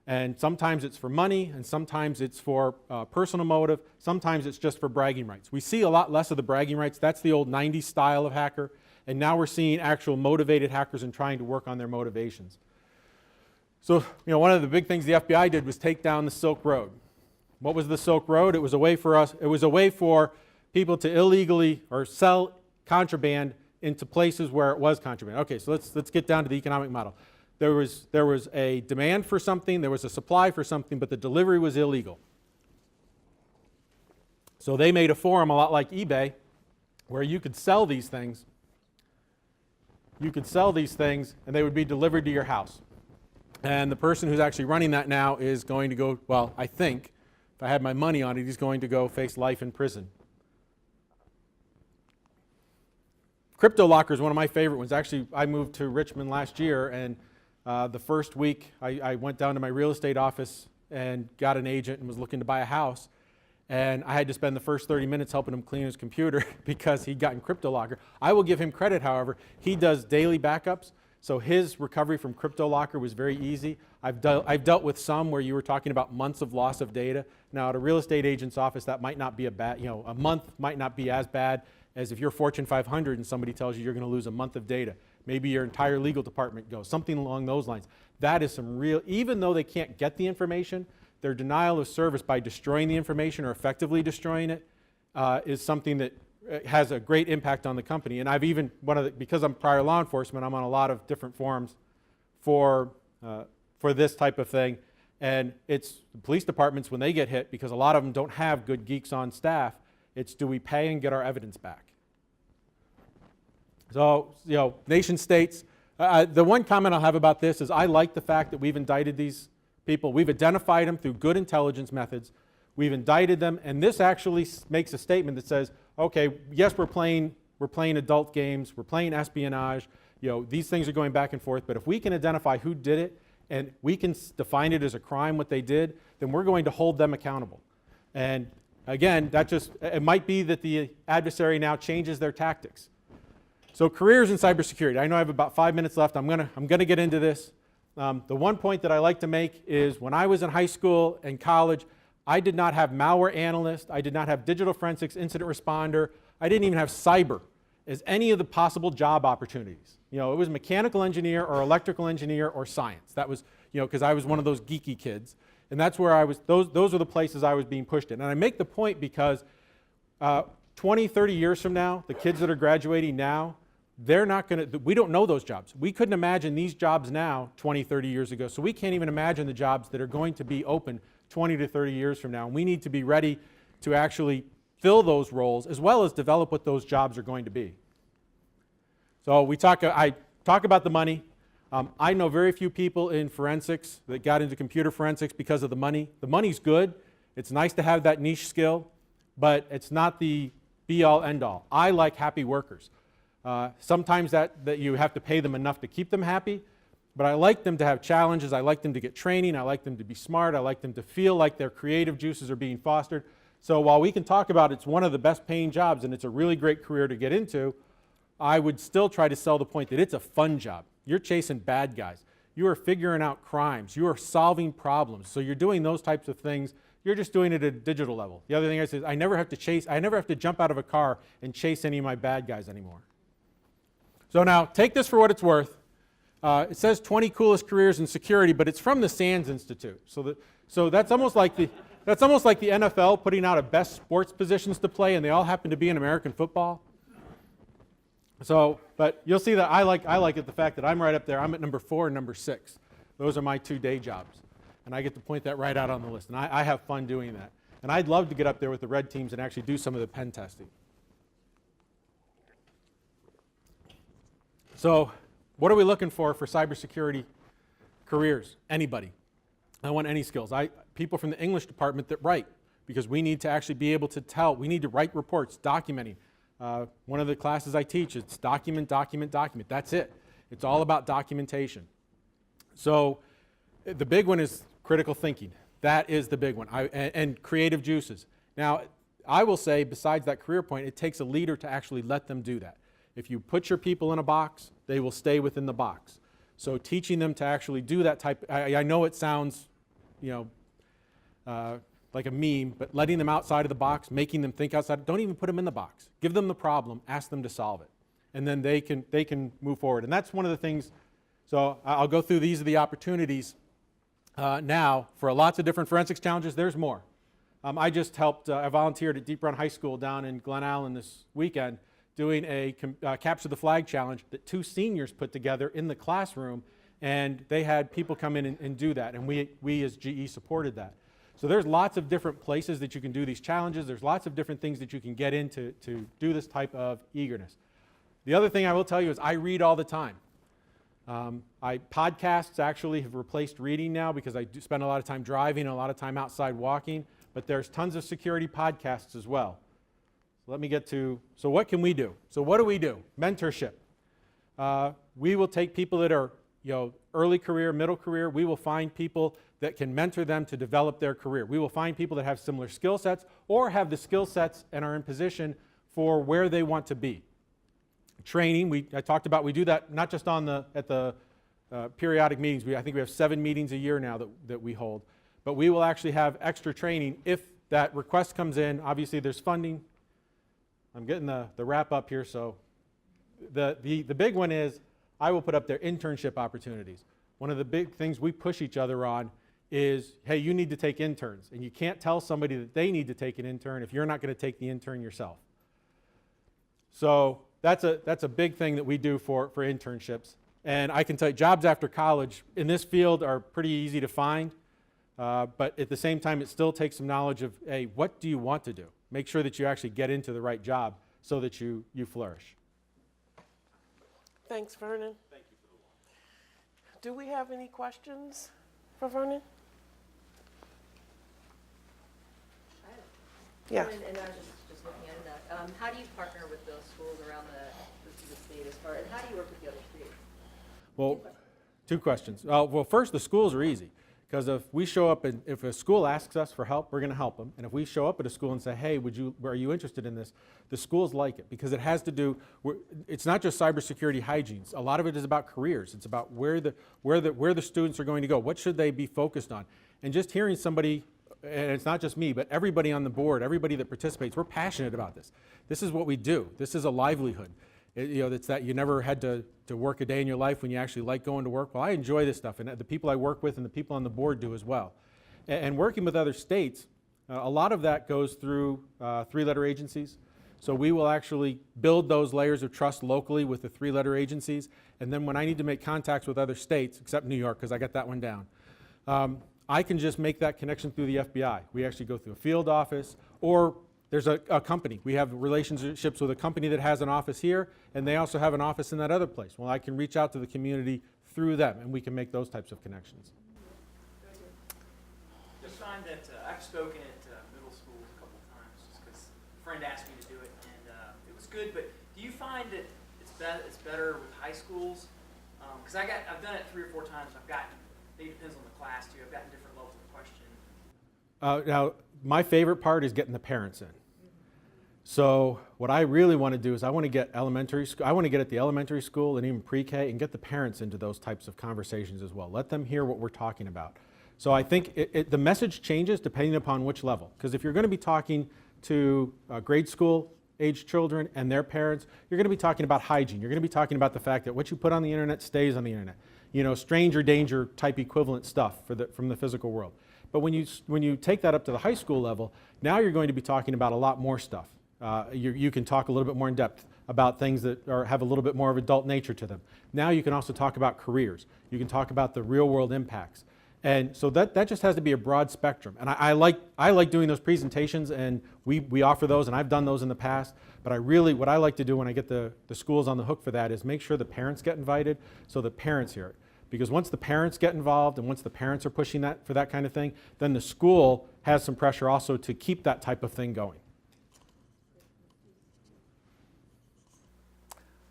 [SPEAKER 10] And sometimes it's for money, and sometimes it's for personal motive, sometimes it's just for bragging rights. We see a lot less of the bragging rights. That's the old 90s style of hacker. And now we're seeing actual motivated hackers and trying to work on their motivations. So, one of the big things the FBI did was take down the Silk Road. What was the Silk Road? It was a way for people to illegally or sell contraband into places where it was contraband. Okay, so let's get down to the economic model. There was a demand for something, there was a supply for something, but the delivery was illegal. So they made a forum a lot like eBay where you could sell these things. And they would be delivered to your house. And the person who's actually running that now is going to go, well, I think, if I had my money on it, he's going to go face life in prison. Crypto Locker is one of my favorite ones. Actually, I moved to Richmond last year, and The first week, I went down to my real estate office and got an agent and was looking to buy a house. And I had to spend the first 30 minutes helping him clean his computer because he'd gotten CryptoLocker. I will give him credit, however. He does daily backups, so his recovery from CryptoLocker was very easy. I've dealt with some where you were talking about months of loss of data. Now, at a real estate agent's office, that might not be a month might not be as bad as if you're Fortune 500 and somebody tells you you're going to lose a month of data. Maybe your entire legal department goes, something along those lines. That is some real, even though they can't get the information, their denial of service by destroying the information or effectively destroying it is something that has a great impact on the company. And I've even, because I'm prior law enforcement, I'm on a lot of different forums for this type of thing. And it's the police departments when they get hit, because a lot of them don't have good geeks on staff, it's do we pay and get our evidence back? So, nation states, the one comment I'll have about this is I like the fact that we've indicted these people. We've identified them through good intelligence methods. We've indicted them, and this actually makes a statement that says, okay, yes, we're playing adult games, we're playing espionage, these things are going back and forth, but if we can identify who did it and we can define it as a crime what they did, then we're going to hold them accountable. And again, it might be that the adversary now changes their tactics. So careers in cybersecurity. I know I have about 5 minutes left. I'm gonna get into this. The one point that I like to make is when I was in high school and college, I did not have malware analyst, I did not have digital forensics incident responder, I didn't even have cyber as any of the possible job opportunities. It was mechanical engineer or electrical engineer or science. That was, because I was one of those geeky kids. And that's where I was, those are the places I was being pushed in. And I make the point because 20, 30 years from now, the kids that are graduating now, they're not going to, we don't know those jobs. We couldn't imagine these jobs now 20, 30 years ago. So we can't even imagine the jobs that are going to be open 20 to 30 years from now. And we need to be ready to actually fill those roles as well as develop what those jobs are going to be. So I talk about the money. I know very few people in forensics that got into computer forensics because of the money. The money's good. It's nice to have that niche skill, but it's not the be-all, end-all. I like happy workers. Sometimes that you have to pay them enough to keep them happy, but I like them to have challenges. I like them to get training. I like them to be smart. I like them to feel like their creative juices are being fostered. So while we can talk about it's one of the best paying jobs and it's a really great career to get into, I would still try to sell the point that it's a fun job. You're chasing bad guys. You are figuring out crimes. You are solving problems. So you're doing those types of things. You're just doing it at a digital level. The other thing is I never have to jump out of a car and chase any of my bad guys anymore. So now, take this for what it's worth. It says 20 coolest careers in security, but it's from the SANS Institute. So that's almost like the NFL putting out a best sports positions to play, and they all happen to be in American football. So, but you'll see that I like it the fact that I'm right up there. I'm at number 4 and number 6. Those are my 2 day jobs, and I get to point that right out on the list. And I have fun doing that. And I'd love to get up there with the red teams and actually do some of the pen testing. So what are we looking for cybersecurity careers? Anybody. I want any skills. People from the English department that write, because we need to actually be able to tell. We need to write reports, documenting. One of the classes I teach, it's document, document, document. That's it. It's all about documentation. So the big one is critical thinking. That is the big one. And creative juices. Now, I will say, besides that career point, it takes a leader to actually let them do that. If you put your people in a box, they will stay within the box. So teaching them to actually do that type, I know it sounds, like a meme, but letting them outside of the box, making them think outside, don't even put them in the box. Give them the problem, ask them to solve it. And then they can move forward. And that's one of the things, so I'll go through these are the opportunities now for lots of different forensics challenges. There's more. I just helped, I volunteered at Deep Run High School down in Glen Allen this weekend doing a Capture the Flag challenge that 2 seniors put together in the classroom, and they had people come in and do that, and we as GE supported that. So there's lots of different places that you can do these challenges. There's lots of different things that you can get into to do this type of eagerness. The other thing I will tell you is I read all the time. Podcasts actually have replaced reading now because I do spend a lot of time driving and a lot of time outside walking, but there's tons of security podcasts as well. Let me get to, so what can we do? So what do we do? Mentorship. We will take people that are, early career, middle career. We will find people that can mentor them to develop their career. We will find people that have similar skill sets or have the skill sets and are in position for where they want to be. Training, I talked about, we do that not just at the periodic meetings. I think we have 7 meetings a year now that we hold. But we will actually have extra training if that request comes in. Obviously, there's funding. I'm getting the wrap up here. So the big one is I will put up their internship opportunities. One of the big things we push each other on is, hey, you need to take interns. And you can't tell somebody that they need to take an intern if you're not going to take the intern yourself. So that's a big thing that we do for internships. And I can tell you, jobs after college in this field are pretty easy to find. But at the same time, it still takes some knowledge of, hey, what do you want to do? Make sure that you actually get into the right job so that you flourish.
[SPEAKER 2] Thanks, Vernon. Thank you for the walk. Do we have any questions for Vernon? Yeah.
[SPEAKER 9] And I was just looking at that. How do you partner with those schools around the state as far, and how do you work with the other states?
[SPEAKER 10] Well, 2 questions. Well, first, the schools are easy. Because if we show up and if a school asks us for help, we're going to help them. And if we show up at a school and say, hey, are you interested in this? The schools like it because it has to do, it's not just cybersecurity hygiene. A lot of it is about careers. It's about where the students are going to go. What should they be focused on? And just hearing somebody, and it's not just me, but everybody on the board, everybody that participates, we're passionate about this. This is what we do. This is a livelihood. It's that you never had to work a day in your life when you actually like going to work. Well, I enjoy this stuff, and the people I work with and the people on the board do as well. And working with other states, a lot of that goes through 3-letter agencies. So we will actually build those layers of trust locally with the 3-letter agencies. And then when I need to make contacts with other states, except New York, because I got that one down, I can just make that connection through the FBI. We actually go through a field office, or there's a company. We have relationships with a company that has an office here, and they also have an office in that other place. Well, I can reach out to the community through them, and we can make those types of connections.
[SPEAKER 11] Just find that I've spoken at middle schools a couple of times just because a friend asked me to do it, and it was good. But do you find that it's better with high schools? Because I've done it 3 or 4 times. It depends on the class too. I've gotten different levels of question.
[SPEAKER 10] Now, my favorite part is getting the parents in. So what I really want to do is I want to get at the elementary school and even pre-K and get the parents into those types of conversations as well. Let them hear what we're talking about. So I think the message changes depending upon which level. Because if you're going to be talking to grade school age children and their parents, you're going to be talking about hygiene. You're going to be talking about the fact that what you put on the internet stays on the internet. Stranger danger type equivalent stuff from the physical world. But when you take that up to the high school level, now you're going to be talking about a lot more stuff. You can talk a little bit more in depth about things that have a little bit more of adult nature to them. Now you can also talk about careers. You can talk about the real world impacts. And so that just has to be a broad spectrum. And I like doing those presentations, and we offer those, and I've done those in the past. But what I like to do when I get the schools on the hook for that is make sure the parents get invited so the parents hear it. Because once the parents get involved and once the parents are pushing for that kind of thing, then the school has some pressure also to keep that type of thing going.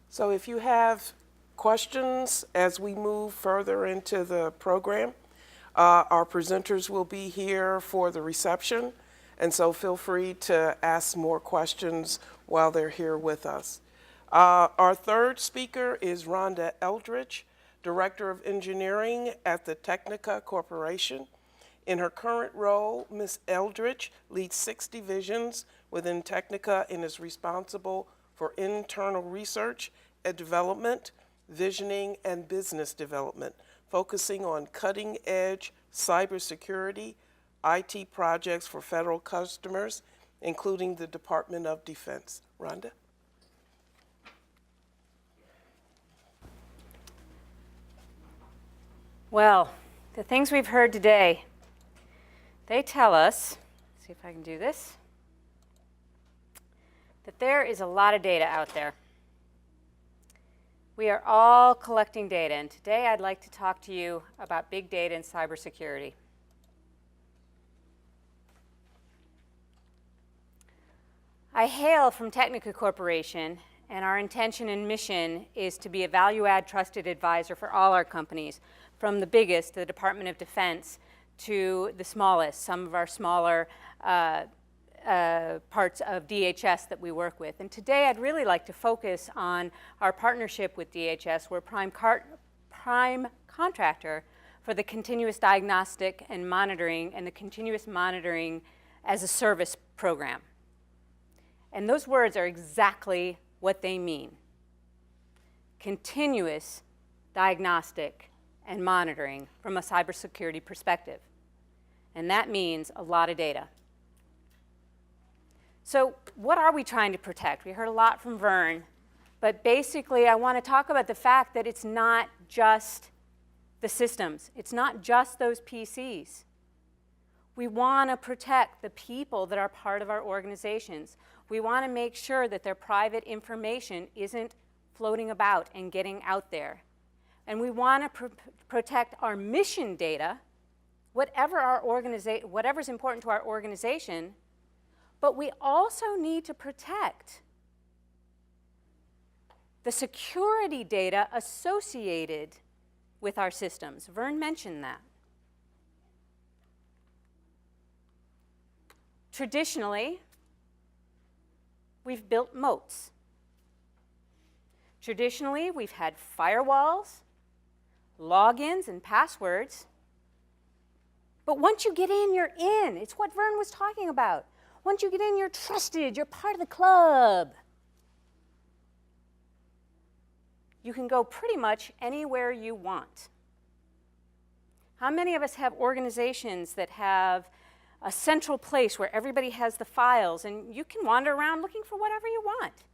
[SPEAKER 2] So if you have questions as we move further into the program, our presenters will be here for the reception, and so feel free to ask more questions while they're here with us. Our third speaker is Rhonda Eldridge, Director of Engineering at the Technica Corporation. In her current role, Ms. Eldridge leads 6 divisions within Technica and is responsible for internal research and development, visioning, and business development, focusing on cutting-edge cybersecurity, IT projects for federal customers, including the Department of Defense. Rhonda?
[SPEAKER 12] Well, the things we've heard today, they tell us, see if I can do this, that there is a lot of data out there. We are all collecting data, and today I'd like to talk to you about big data and cybersecurity. I hail from Technica Corporation, and our intention and mission is to be a value-add trusted advisor for all our companies, from the biggest, the Department of Defense, to the smallest, some of our smaller parts of DHS that we work with. And today I'd really like to focus on our partnership with DHS. We're prime contractor for the continuous diagnostic and monitoring and the continuous monitoring as a service program. And those words are exactly what they mean. Continuous diagnostic and monitoring from a cybersecurity perspective. And that means a lot of data. So what are we trying to protect? We heard a lot from Vern, but basically I want to talk about the fact that it's not just the systems. It's not just those PCs. We want to protect the people that are part of our organizations. We want to make sure that their private information isn't floating about and getting out there. And we want to protect our mission data, whatever's important to our organization, but we also need to protect the security data associated with our systems. Vern mentioned that. Traditionally, we've built moats. Traditionally, we've had firewalls, logins, and passwords. But once you get in, you're in. It's what Vern was talking about. Once you get in, you're trusted. You're part of the club. You can go pretty much anywhere you want. How many of us have organizations that have a central place where everybody has the files and you can wander around looking for whatever you want?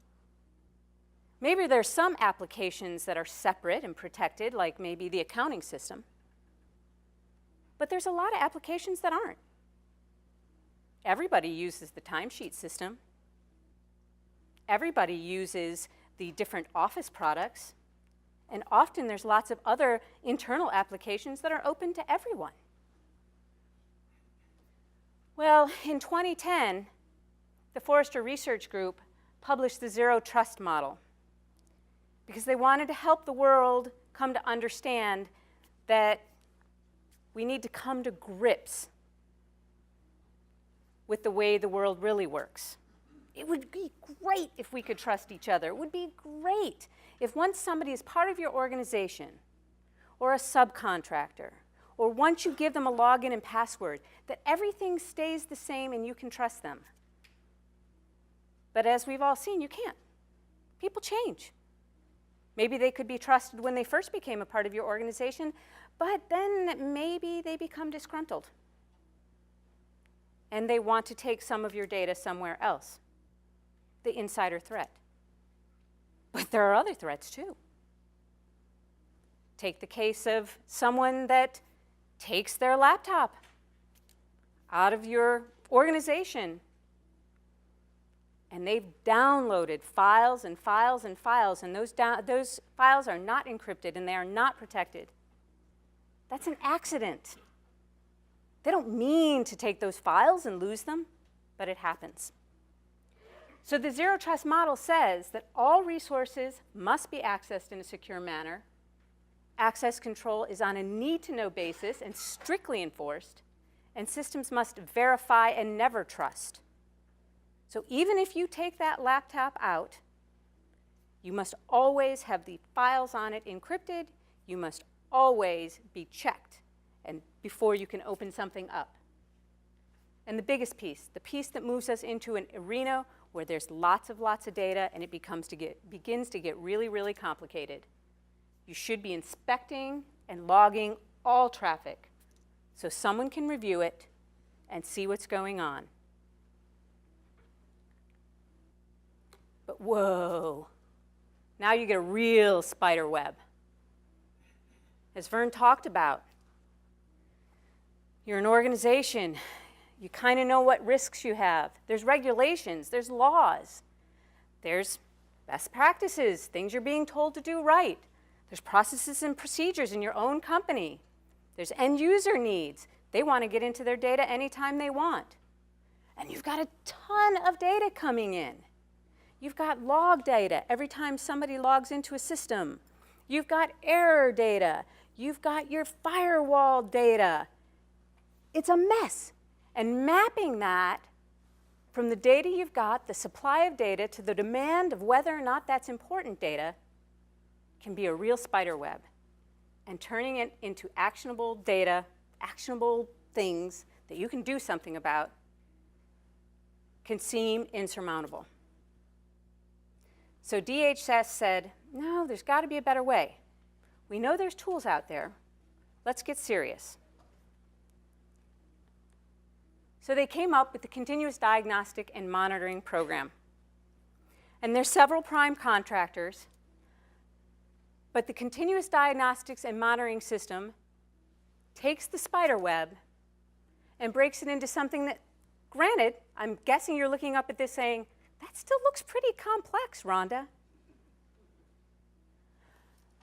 [SPEAKER 12] Maybe there's some applications that are separate and protected, like maybe the accounting system. But there's a lot of applications that aren't. Everybody uses the timesheet system. Everybody uses the different Office products. And often there's lots of other internal applications that are open to everyone. Well, in 2010, the Forrester Research Group published the Zero Trust model because they wanted to help the world come to understand that we need to come to grips with the way the world really works. It would be great if we could trust each other. It would be great if once somebody is part of your organization or a subcontractor, or once you give them a login and password, that everything stays the same and you can trust them. But as we've all seen, you can't. People change. Maybe they could be trusted when they first became a part of your organization, but then maybe they become disgruntled. And they want to take some of your data somewhere else. The insider threat. But there are other threats too. Take the case of someone that takes their laptop out of your organization and they've downloaded files and files and files, and those files are not encrypted and they are not protected. That's an accident. They don't mean to take those files and lose them, but it happens. So the Zero Trust model says that all resources must be accessed in a secure manner. Access control is on a need-to-know basis and strictly enforced, and systems must verify and never trust. So even if you take that laptop out, you must always have the files on it encrypted. You must always be checked and before you can open something up. And the biggest piece, the piece that moves us into an arena where there's lots of data and it begins to get really, really complicated. You should be inspecting and logging all traffic so someone can review it and see what's going on. But whoa, now you get a real spider web. As Vern talked about, you're an organization. You kind of know what risks you have. There's regulations, there's laws, there's best practices, things you're being told to do right. There's processes and procedures in your own company. There's end user needs. They want to get into their data anytime they want. And you've got a ton of data coming in. You've got log data every time somebody logs into a system. You've got error data. You've got your firewall data. It's a mess. And mapping that from the data you've got, the supply of data, to the demand of whether or not that's important data can be a real spider web. And turning it into actionable data, actionable things that you can do something about can seem insurmountable. So DHS said, no, there's got to be a better way. We know there's tools out there. Let's get serious. So they came up with the Continuous Diagnostic and Monitoring Program. And there's several prime contractors, but the Continuous Diagnostics and Monitoring System takes the spider web and breaks it into something that, granted, I'm guessing you're looking up at this saying, that still looks pretty complex, Rhonda.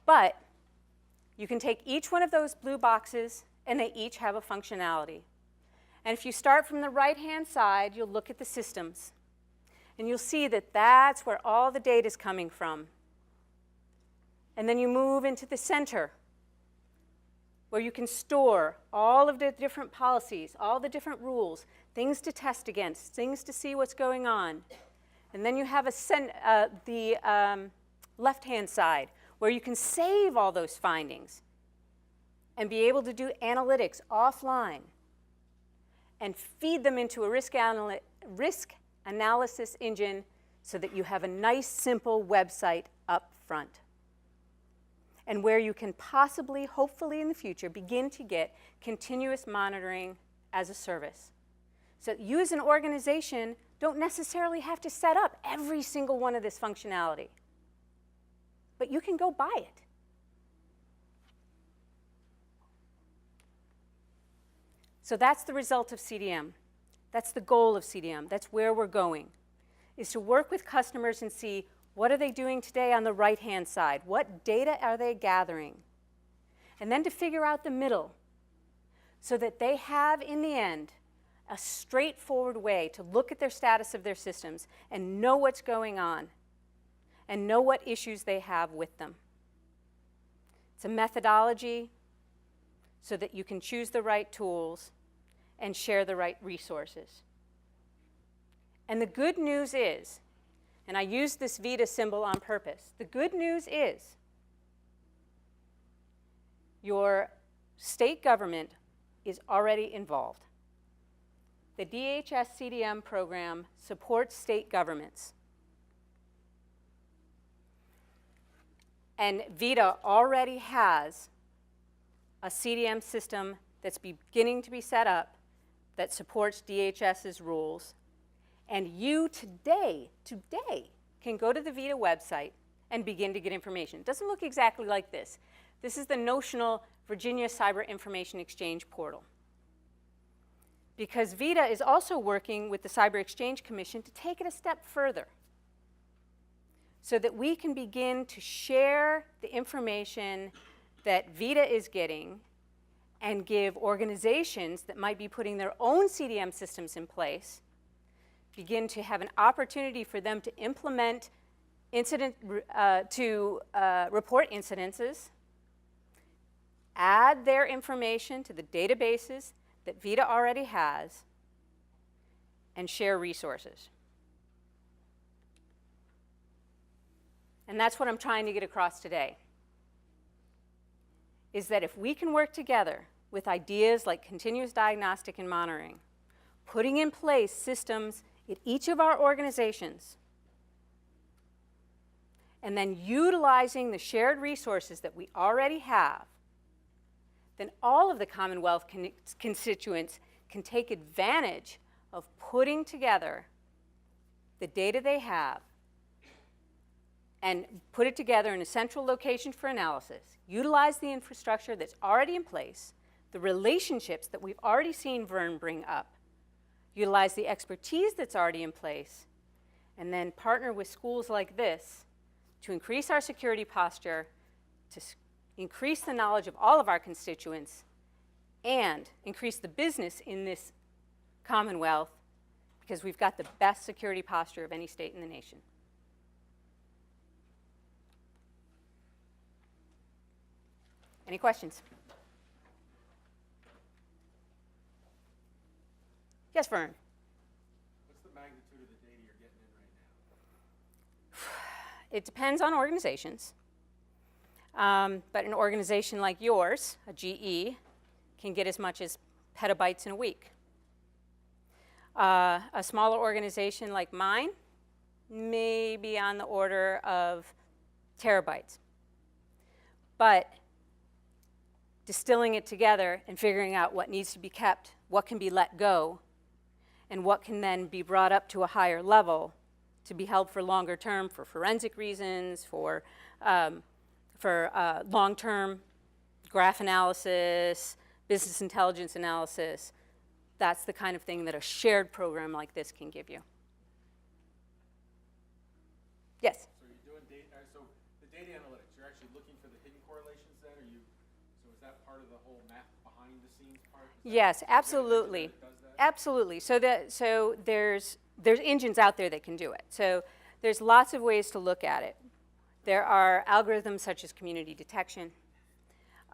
[SPEAKER 12] But you can take each one of those blue boxes, and they each have a functionality. And if you start from the right-hand side, you'll look at the systems. And you'll see that that's where all the data is coming from. And then you move into the center, where you can store all of the different policies, all the different rules, things to test against, things to see what's going on. And then you have the left-hand side, where you can save all those findings and be able to do analytics offline and feed them into a risk analysis engine so that you have a nice, simple website up front. And where you can possibly, hopefully in the future, begin to get continuous monitoring as a service. So you as an organization don't necessarily have to set up every single one of this functionality, but you can go buy it. So that's the result of CDM. That's the goal of CDM. That's where we're going, is to work with customers and see what are they doing today on the right-hand side? What data are they gathering? And then to figure out the middle so that they have, in the end, a straightforward way to look at their status of their systems and know what's going on and know what issues they have with them. It's a methodology so that you can choose the right tools and share the right resources. And the good news is, and I use this VITA symbol on purpose, the good news is your state government is already involved. The DHS CDM program supports state governments. And VITA already has a CDM system that's beginning to be set up that supports DHS's rules. And you today can go to the VITA website and begin to get information. It doesn't look exactly like this. This is the notional Virginia Cyber Information Exchange portal. Because VITA is also working with the Cyber Exchange Commission to take it a step further so that we can begin to share the information that VITA is getting and give organizations that might be putting their own CDM systems in place, begin to have an opportunity for them to implement report incidences, add their information to the databases that VITA already has, and share resources. And that's what I'm trying to get across today, is that if we can work together with ideas like continuous diagnostic and monitoring, putting in place systems at each of our organizations, and then utilizing the shared resources that we already have, then all of the Commonwealth constituents can take advantage of putting together the data they have and put it together in a central location for analysis, utilize the infrastructure that's already in place, the relationships that we've already seen Vern bring up, utilize the expertise that's already in place, and then partner with schools like this to increase our security posture, to increase the knowledge of all of our constituents, and increase the business in this Commonwealth, because we've got the best security posture of any state in the nation. Any questions? Yes, Vern?
[SPEAKER 10] What's the magnitude of the data you're getting in right now?
[SPEAKER 12] It depends on organizations. But an organization like yours, a GE, can get as much as petabytes in a week. A smaller organization like mine may be on the order of terabytes. But distilling it together and figuring out what needs to be kept, what can be let go, and what can then be brought up to a higher level to be held for longer term for forensic reasons, for long-term graph analysis, business intelligence analysis. That's the kind of thing that a shared program like this can give you. Yes?
[SPEAKER 10] So you're doing data, so the data analytics, you're actually looking for the hidden correlations then, or so is that part of the whole math behind the scenes part?
[SPEAKER 12] Yes, absolutely. Absolutely. So there's engines out there that can do it. So there's lots of ways to look at it. There are algorithms such as community detection,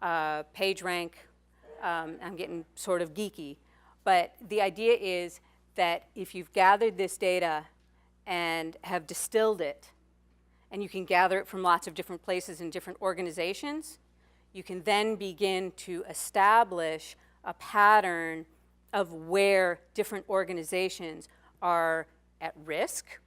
[SPEAKER 12] PageRank. I'm getting sort of geeky, but the idea is that if you've gathered this data and have distilled it, and you can gather it from lots of different places and different organizations, you can then begin to establish a pattern of where different organizations are at risk,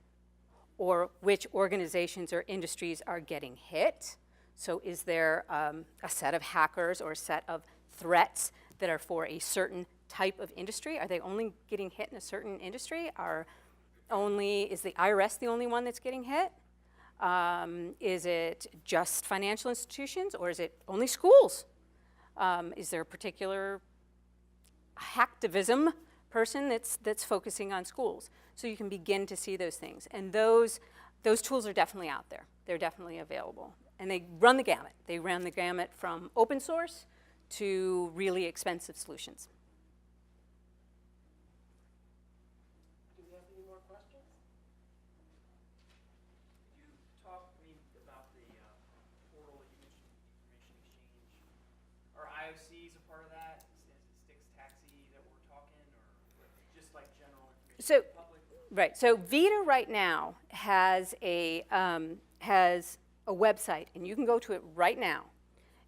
[SPEAKER 12] or which organizations or industries are getting hit. So is there a set of hackers or a set of threats that are for a certain type of industry? Are they only getting hit in a certain industry? Is the IRS the only one that's getting hit? Is it just financial institutions, or is it only schools? Is there a particular hacktivism person that's focusing on schools? So you can begin to see those things. And those tools are definitely out there. They're definitely available. And they run the gamut. They run the gamut from open source to really expensive solutions.
[SPEAKER 2] Do we have any more questions?
[SPEAKER 11] You talked to me about the portal that you mentioned, information exchange. Are IOCs a part of that? Is it Styx Taxi that we're talking, or just like general information to the public?
[SPEAKER 12] Right. So VITA right now has a website, and you can go to it right now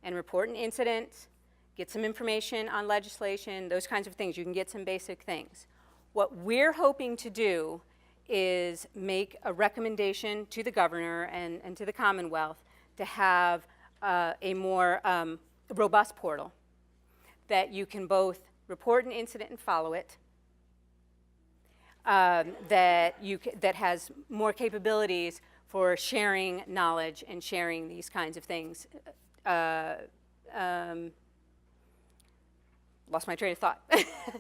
[SPEAKER 12] and report an incident, get some information on legislation, those kinds of things. You can get some basic things. What we're hoping to do is make a recommendation to the governor and to the Commonwealth to have a more robust portal that you can both report an incident and follow it, that has more capabilities for sharing knowledge and sharing these kinds of things. Lost my train of thought.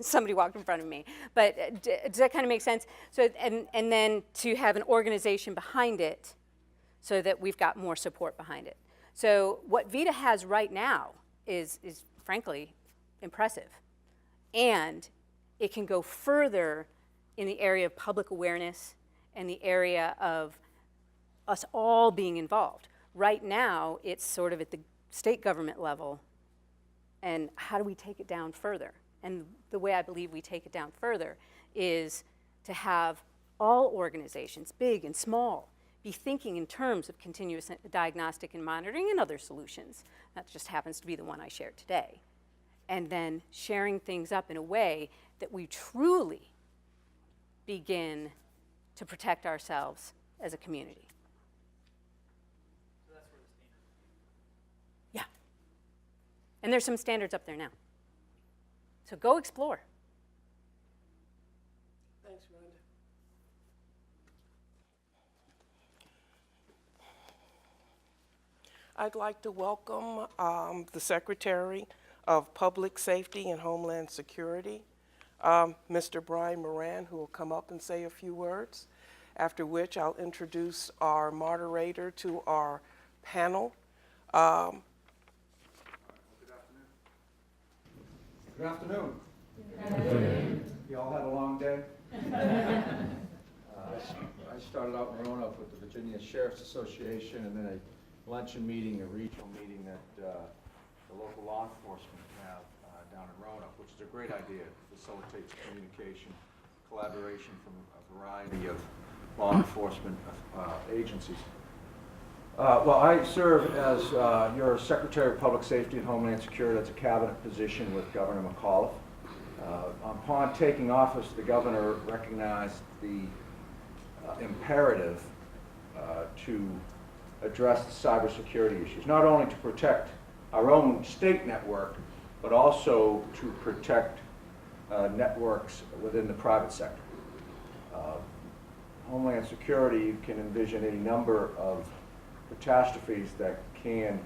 [SPEAKER 12] Somebody walked in front of me. But does that kind of make sense? So, and then to have an organization behind it so that we've got more support behind it. So what VITA has right now is frankly impressive. And it can go further in the area of public awareness and the area of us all being involved. Right now, it's sort of at the state government level. And how do we take it down further? And the way I believe we take it down further is to have all organizations, big and small, be thinking in terms of continuous diagnostic and monitoring and other solutions. That just happens to be the one I shared today. And then sharing things up in a way that we truly begin to protect ourselves as a community.
[SPEAKER 11] So that's where the standards.
[SPEAKER 12] Yeah. And there's some standards up there now. So go explore.
[SPEAKER 2] Thanks, Rhonda. I'd like to welcome the Secretary of Public Safety and Homeland Security, Mr. Brian Moran, who will come up and say a few words, after which I'll introduce our moderator to our panel.
[SPEAKER 13] Good afternoon. Good afternoon. You all had a long day? I started out in Roanoke with the Virginia Sheriff's Association, and then a luncheon meeting, a regional meeting that
[SPEAKER 14] the local law enforcement have down in Roanoke, which is a great idea. It facilitates communication, collaboration from a variety of law enforcement agencies. Well, I serve as your Secretary of Public Safety and Homeland Security. That's a cabinet position with Governor McAuliffe. Upon taking office, the governor recognized the imperative to address the cybersecurity issues, not only to protect our own state network, but also to protect networks within the private sector. Homeland Security, you can envision any number of catastrophes that can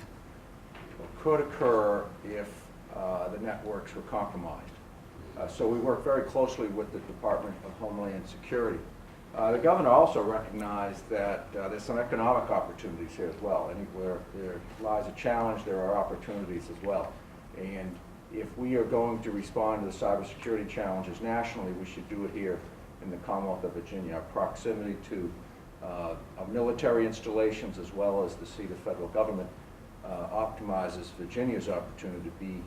[SPEAKER 14] or could occur if the networks were compromised. So we work very closely with the Department of Homeland Security. The governor also recognized that there's some economic opportunities here as well. Anywhere there lies a challenge, there are opportunities as well. And if we are going to respond to the cybersecurity challenges nationally, we should do it here in the Commonwealth of Virginia. Our proximity to our military installations as well as the seat of federal government optimizes Virginia's opportunity to be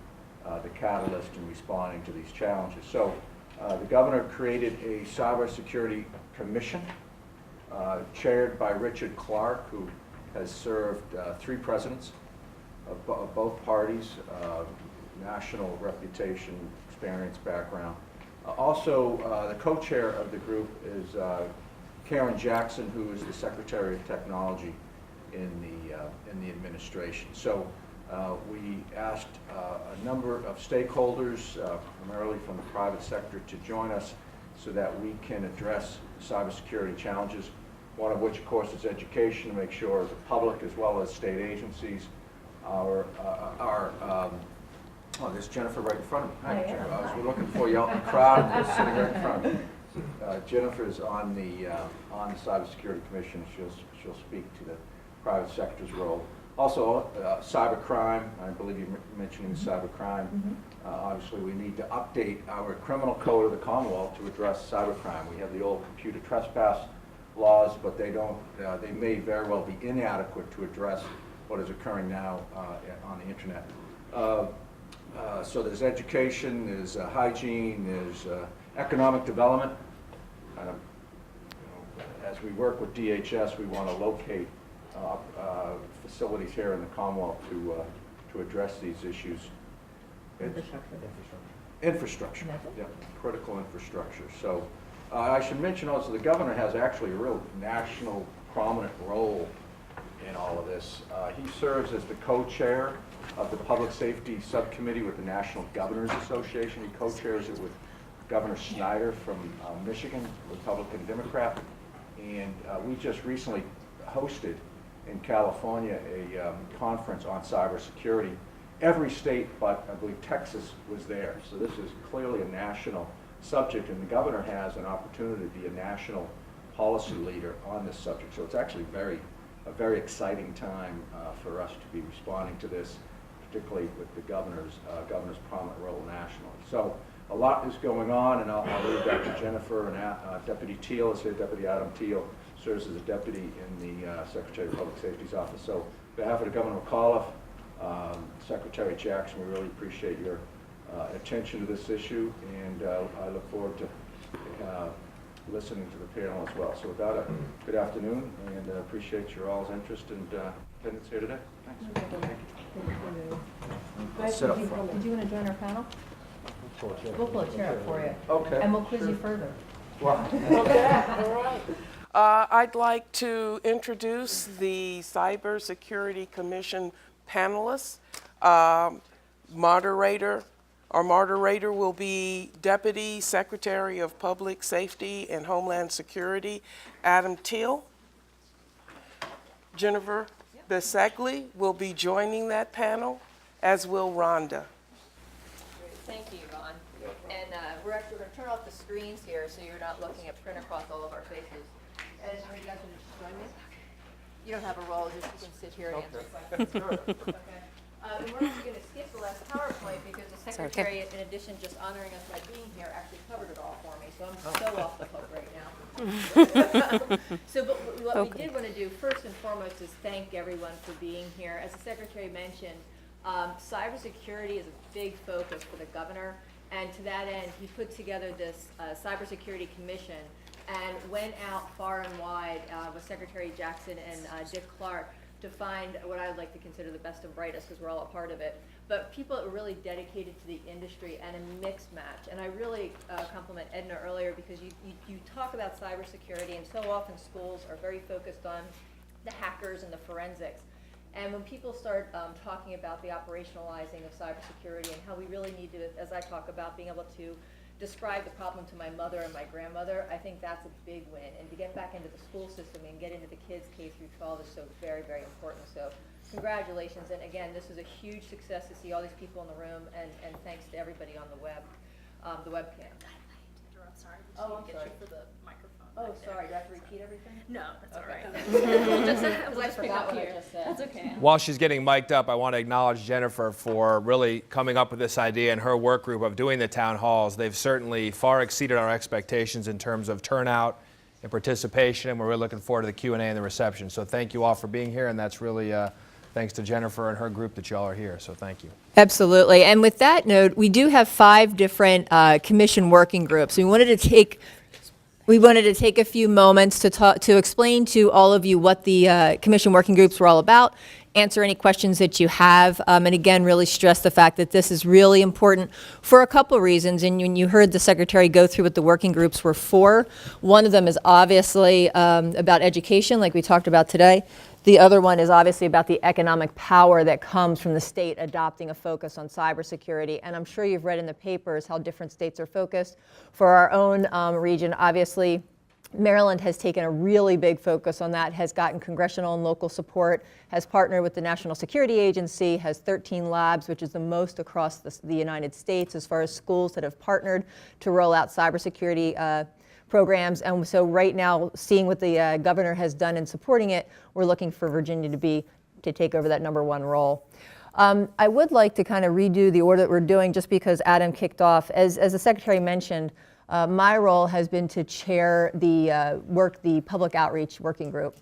[SPEAKER 14] the catalyst in responding to these challenges. So the governor created a cybersecurity commission chaired by Richard Clark, who has served 3 presidents of both parties, national reputation, experience, background. Also, the co-chair of the group is Karen Jackson, who is the Secretary of Technology in the administration. So we asked a number of stakeholders, primarily from the private sector, to join us so that we can address cybersecurity challenges, one of which, of course, is education, to make sure the public as well as state agencies are oh, there's Jennifer right in front of me. Hi, Jennifer. I was looking for you out in the crowd, and sitting right in front of me. Jennifer is on the Cybersecurity Commission. She'll speak to the private sector's role. Also, cybercrime. I believe you're mentioning cybercrime. Obviously, we need to update our criminal code of the Commonwealth to address cybercrime. We have the old computer trespass laws, but they don't. They may very well be inadequate to address what is occurring now on the internet. So there's education, there's hygiene, there's economic development. As we work with DHS, we want to locate facilities here in the Commonwealth to address these issues. Infrastructure. Yeah, critical infrastructure. So I should mention also the governor has actually a real national prominent role in all of this. He serves as the co-chair of the Public Safety Subcommittee with the National Governors Association. He co-chairs it with Governor Snyder from Michigan, Republican Democrat. And we just recently hosted in California a conference on cybersecurity. Every state but I believe Texas was there. So this is clearly a national subject, and the governor has an opportunity to be a national policy leader on this subject. So it's actually a very exciting time for us to be responding to this, particularly with the governor's prominent role nationally. So a lot is going on, and I'll leave that to Jennifer. And Deputy Teal is here. Deputy Adam Teal serves as a deputy in the Secretary of Public Safety's office. So on behalf of the Governor McAuliffe, Secretary Jackson, we really appreciate your attention to this issue, and I look forward to listening to the panel as well. So with that, good afternoon, and appreciate your all's interest and attendance here today. Thanks.
[SPEAKER 9] Guys,
[SPEAKER 14] Sit up front.
[SPEAKER 9] did you want to join our panel? We'll pull a chair up for you.
[SPEAKER 14] Okay.
[SPEAKER 9] And we'll quiz you further.
[SPEAKER 14] Wow.
[SPEAKER 2] Okay, all right. I'd like to introduce the Cybersecurity Commission panelists. Our moderator will be Deputy Secretary of Public Safety and Homeland Security, Adam Teal. Jennifer Bisegli will be joining that panel, as will Rhonda.
[SPEAKER 9] Thank you, Yvonne. And we're actually going to turn off the screens here so you're not looking at print across all of our faces. And are you guys going to join me? You don't have a role, just you can sit here and answer questions. Okay. And we're actually going to skip the last PowerPoint because the Secretary, in addition just honoring us by being here, actually covered it all for me. So I'm so off the hook right now. But what we did want to do first and foremost is thank everyone for being here. As the Secretary mentioned, Cybersecurity is a big focus for the governor, and to that end, he put together this Cybersecurity Commission and went out far and wide with Secretary Jackson and Dick Clark to find what I would like to consider the best and brightest, because we're all a part of it, but people that were really dedicated to the industry and a mixed match. And I really compliment Edna earlier, because you talk about cybersecurity, and so often schools are very focused on the hackers and the forensics. And when people start talking about the operationalizing of cybersecurity and how we really need to, as I talk about, being able to describe the problem to my mother and my grandmother, I think that's a big win. And to get back into the school system and get into the kids K through 12 is so very, very important. So congratulations. And again, this is a huge success to see all these people in the room, and thanks to everybody on the web, the webcam.
[SPEAKER 6] Sorry,
[SPEAKER 9] Oh, I'm
[SPEAKER 6] get
[SPEAKER 9] sorry.
[SPEAKER 6] you for the microphone.
[SPEAKER 9] Oh, sorry, do I have to repeat everything?
[SPEAKER 6] No, that's all right.
[SPEAKER 9] Because I forgot what I just said.
[SPEAKER 6] That's okay.
[SPEAKER 15] While she's getting mic'd up, I want to acknowledge Jennifer for really coming up with this idea and her work group of doing the town halls. They've certainly far exceeded our expectations in terms of turnout and participation, and we're really looking forward to the Q&A and the reception. So thank you all for being here, and that's really thanks to Jennifer and her group that y'all are here, so thank you.
[SPEAKER 16] Absolutely. And with that note, we do have 5 different commission working groups. We wanted to take a few moments to explain to all of you what the commission working groups were all about, answer any questions that you have, and again, really stress the fact that this is really important for a couple reasons. And when you heard the secretary go through what the working groups were for, one of them is obviously about education, like we talked about today. The other one is obviously about the economic power that comes from the state adopting a focus on cybersecurity. And I'm sure you've read in the papers how different states are focused. For our own region, obviously, Maryland has taken a really big focus on that, has gotten congressional and local support, has partnered with the National Security Agency, has 13 labs, which is the most across the United States as far as schools that have partnered to roll out cybersecurity programs. And so right now, seeing what the governor has done in supporting it, we're looking for Virginia to take over that #1 role. I would like to kind of redo the order that we're doing, just because Adam kicked off. As the secretary mentioned, my role has been to chair the public outreach working group.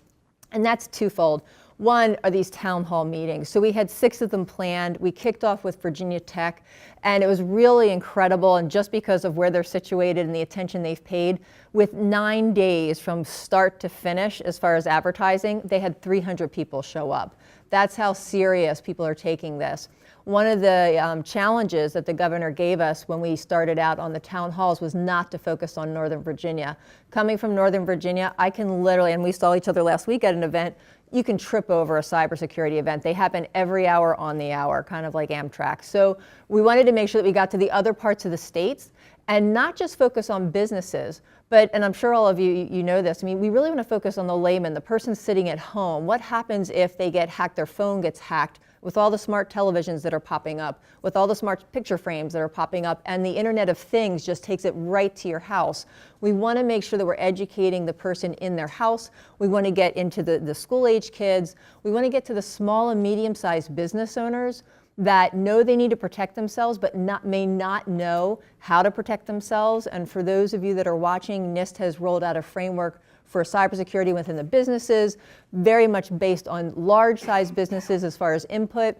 [SPEAKER 16] And that's twofold. One are these town hall meetings. So we had 6 of them planned. We kicked off with Virginia Tech, and it was really incredible. And just because of where they're situated and the attention they've paid, with 9 days from start to finish, as far as advertising, they had 300 people show up. That's how serious people are taking this. One of the challenges that the governor gave us when we started out on the town halls was not to focus on Northern Virginia. Coming from Northern Virginia, I can literally, and we saw each other last week at an event, you can trip over a cybersecurity event. They happen every hour on the hour, kind of like Amtrak. So we wanted to make sure that we got to the other parts of the states and not just focus on businesses, but, and I'm sure all of you know this, I mean, we really want to focus on the layman, the person sitting at home. What happens if they get hacked, their phone gets hacked, with all the smart televisions that are popping up, with all the smart picture frames that are popping up, and the Internet of Things just takes it right to your house. We want to make sure that we're educating the person in their house. We want to get into the school-age kids. We want to get to the small and medium-sized business owners that know they need to protect themselves, but may not know how to protect themselves. And for those of you that are watching, NIST has rolled out a framework for cybersecurity within the businesses, very much based on large-sized businesses as far as input.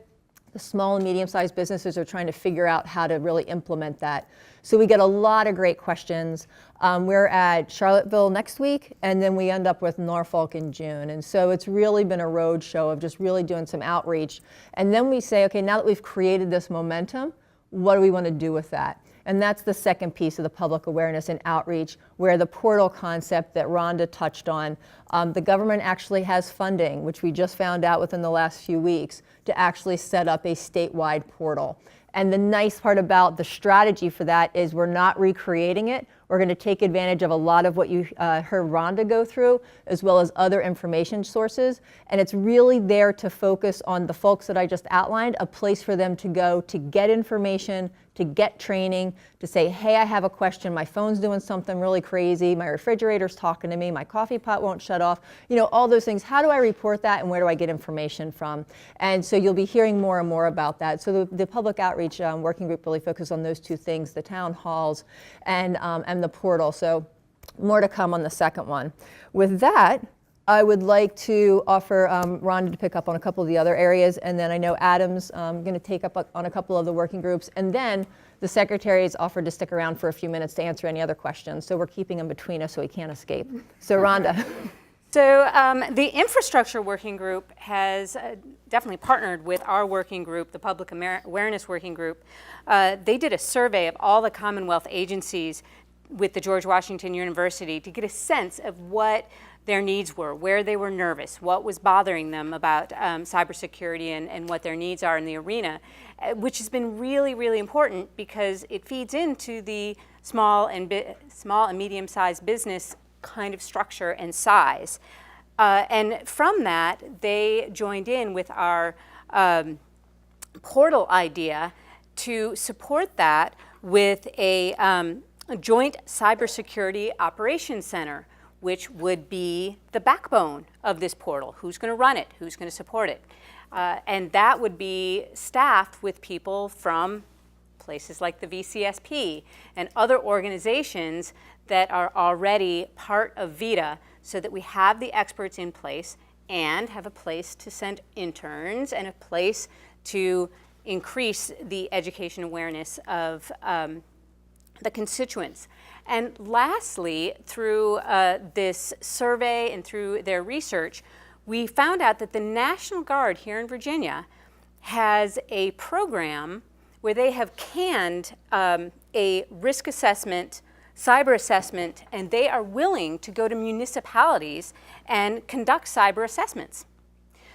[SPEAKER 16] The small and medium-sized businesses are trying to figure out how to really implement that. So we get a lot of great questions. We're at Charlottesville next week, and then we end up with Norfolk in June. And so it's really been a road show of just really doing some outreach. And then we say, okay, now that we've created this momentum, what do we want to do with that? And that's the second piece of the public awareness and outreach, where the portal concept that Rhonda touched on, the government actually has funding, which we just found out within the last few weeks, to actually set up a statewide portal. And the nice part about the strategy for that is we're not recreating it. We're going to take advantage of a lot of what you heard Rhonda go through, as well as other information sources. And it's really there to focus on the folks that I just outlined, a place for them to go to get information, to get training, to say, hey, I have a question, my phone's doing something really crazy, my refrigerator's talking to me, my coffee pot won't shut off, you know, all those things. How do I report that, and where do I get information from? And so you'll be hearing more and more about that. So the public outreach working group really focuses on those 2 things, the town halls and the portal. So more to come on the second one. With that, I would like to offer Rhonda to pick up on a couple of the other areas, and then I know Adam's going to take up on a couple of the working groups, and then the secretary has offered to stick around for a few minutes to answer any other questions, so we're keeping him between us so he can't escape. So Rhonda.
[SPEAKER 12] So the infrastructure working group has definitely partnered with our working group, the public awareness working group. They did a survey of all the Commonwealth agencies with the George Washington University to get a sense of what their needs were, where they were nervous, what was bothering them about cybersecurity and what their needs are in the arena, which has been really, really important because it feeds into the small and medium-sized business kind of structure and size. And from that, they joined in with our portal idea to support that with a joint cybersecurity operations center, which would be the backbone of this portal. Who's going to run it? Who's going to support it? And that would be staffed with people from places like the VCSP and other organizations that are already part of VITA, so that we have the experts in place and have a place to send interns and a place to increase the education awareness of the constituents. And lastly, through this survey and through their research, we found out that the National Guard here in Virginia has a program where they have canned a risk assessment, cyber assessment, and they are willing to go to municipalities and conduct cyber assessments.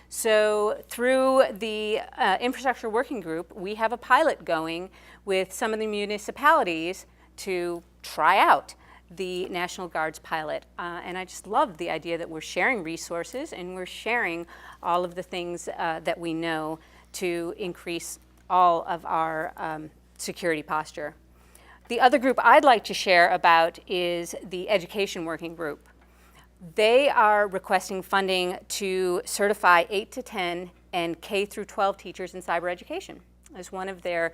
[SPEAKER 12] So through the infrastructure working group, we have a pilot going with some of the municipalities to try out the National Guard's pilot. And I just love the idea that we're sharing resources and we're sharing all of the things that we know to increase all of our security posture. The other group I'd like to share about is the education working group. They are requesting funding to certify 8 to 10 and K through 12 teachers in cyber education as one of their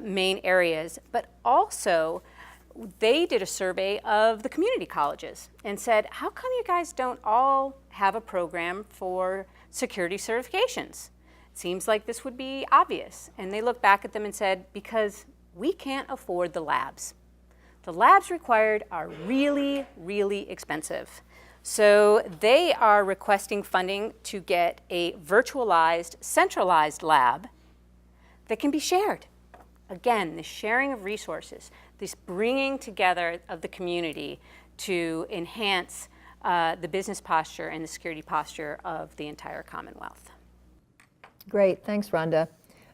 [SPEAKER 12] main areas. But also, they did a survey of the community colleges and said, how come you guys don't all have a program for security certifications? It seems like this would be obvious. And they looked back at them and said, because we can't afford the labs. The labs required are really, really expensive. So they are requesting funding to get a virtualized, centralized lab that can be shared. Again, the sharing of resources, this bringing together of the community to enhance the business posture and the security posture of the entire Commonwealth.
[SPEAKER 16] Great, thanks, Rhonda.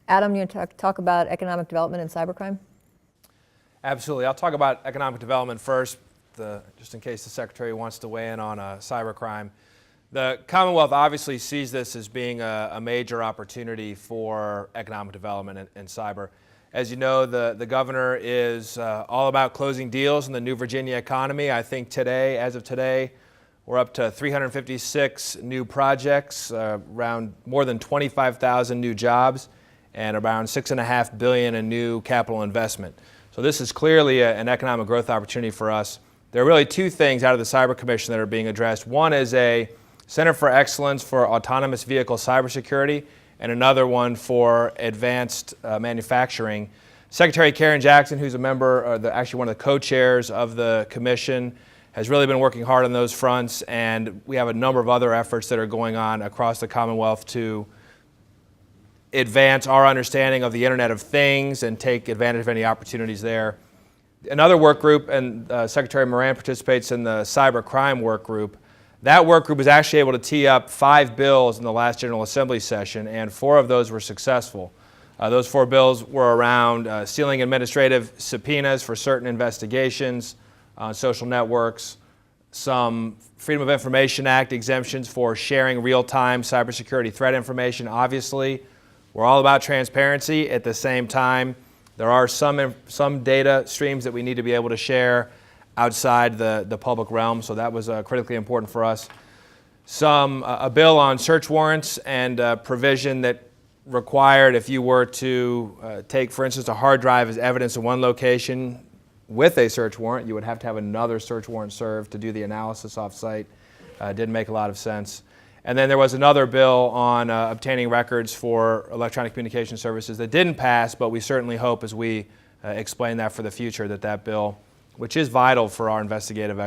[SPEAKER 16] Adam, you want to talk about economic development and cybercrime?
[SPEAKER 15] Absolutely. I'll talk about economic development first, just in case the Secretary wants to weigh in on cybercrime. The Commonwealth obviously sees this as being a major opportunity for economic development and cyber. As you know, the governor is all about closing deals in the new Virginia economy. I think today, as of today, we're up to 356 new projects, around more than 25,000 new jobs, and around $6.5 billion in new capital investment. So this is clearly an economic growth opportunity for us. There are really two things out of the Cyber Commission that are being addressed. One is a Center for Excellence for Autonomous Vehicle Cybersecurity, and another one for advanced manufacturing. Secretary Karen Jackson, who's a member, actually one of the co-chairs of the commission, has really been working hard on those fronts, and we have a number of other efforts that are going on across the Commonwealth to advance our understanding of the Internet of Things and take advantage of any opportunities there. Another work group, and Secretary Moran participates in the cyber crime work group. That work group was actually able to tee up 5 bills in the last General Assembly session, and 4 of those were successful. Those 4 bills were around sealing administrative subpoenas for certain investigations on social networks, some Freedom of Information Act exemptions for sharing real-time cybersecurity threat information. Obviously, we're all about transparency. At the same time, there are some data streams that we need to be able to share outside the public realm, so that was critically important for us. A bill on search warrants and provision that required if you were to take, for instance, a hard drive as evidence in one location with a search warrant, you would have to have another search warrant served to do the analysis off-site. didn't make a lot of sense. And then there was another bill on obtaining records for electronic communication services that didn't pass, but we certainly hope, as we explain that for the future, that bill, which is vital for our investigative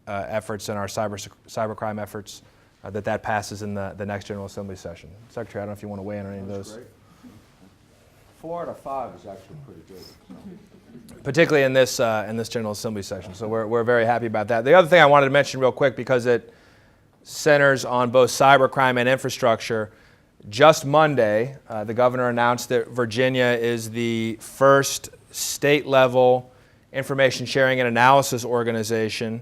[SPEAKER 15] efforts and our cybercrime efforts, that passes in the next General Assembly session. Secretary, I don't know if you want to weigh in on any of those.
[SPEAKER 14] Great. 4 out of 5 is actually pretty good. So.
[SPEAKER 15] Particularly in this General Assembly session, so we're very happy about that. The other thing I wanted to mention real quick, because it centers on both cybercrime and infrastructure, just Monday, the governor announced that Virginia is the first state-level information sharing and analysis organization,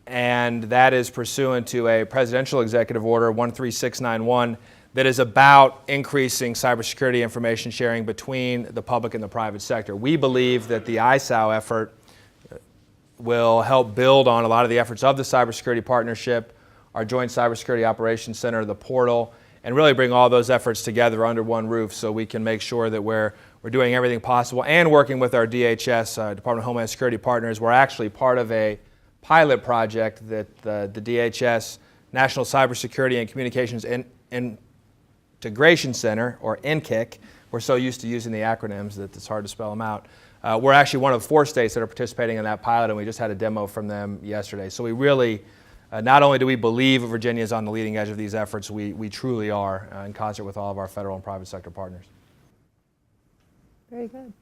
[SPEAKER 15] and that is pursuant to a presidential executive order 13691 that is about increasing cybersecurity information sharing between the public and the private sector. We believe that the ISAO effort will help build on a lot of the efforts of the cybersecurity partnership, our Joint Cybersecurity Operations Center, the portal, and really bring all those efforts together under one roof so we can make sure that we're doing everything possible and working with our DHS, Department of Homeland Security partners. We're actually part of a pilot project that the DHS National Cybersecurity and Communications Integration Center, or NCIC, we're so used to using the acronyms that it's hard to spell them out. We're actually one of 4 states that are participating in that pilot, and we just had a demo from them yesterday. So we really, not only do we believe Virginia is on the leading edge of these efforts, we truly are in concert with all of our federal and private sector partners.
[SPEAKER 16] Very good.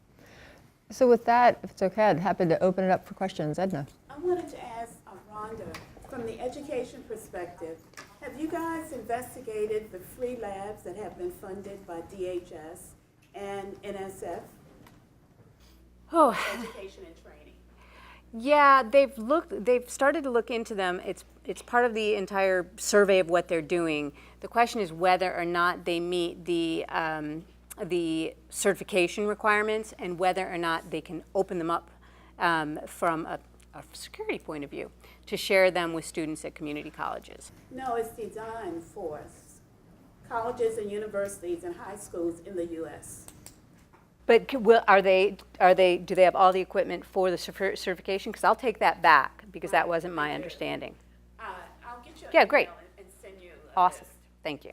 [SPEAKER 16] So with that, if it's okay, I'd happy to open it up for questions. Edna.
[SPEAKER 3] I wanted to ask Rhonda, from the education perspective, have you guys investigated the free labs that have been funded by DHS and NSF?
[SPEAKER 12] Oh,
[SPEAKER 3] education and training.
[SPEAKER 12] Yeah, they've started to look into them. It's part of the entire survey of what they're doing. The question is whether or not they meet the certification requirements and whether or not they can open them up from a security point of view to share them with students at community colleges.
[SPEAKER 3] No, it's designed for colleges and universities and high schools in the U.S.
[SPEAKER 12] But do they have all the equipment for the certification? Because I'll take that back, because that wasn't my understanding.
[SPEAKER 3] I'll get you
[SPEAKER 12] Yeah, great.
[SPEAKER 3] and send you a
[SPEAKER 12] Awesome.
[SPEAKER 3] list.
[SPEAKER 12] Thank you.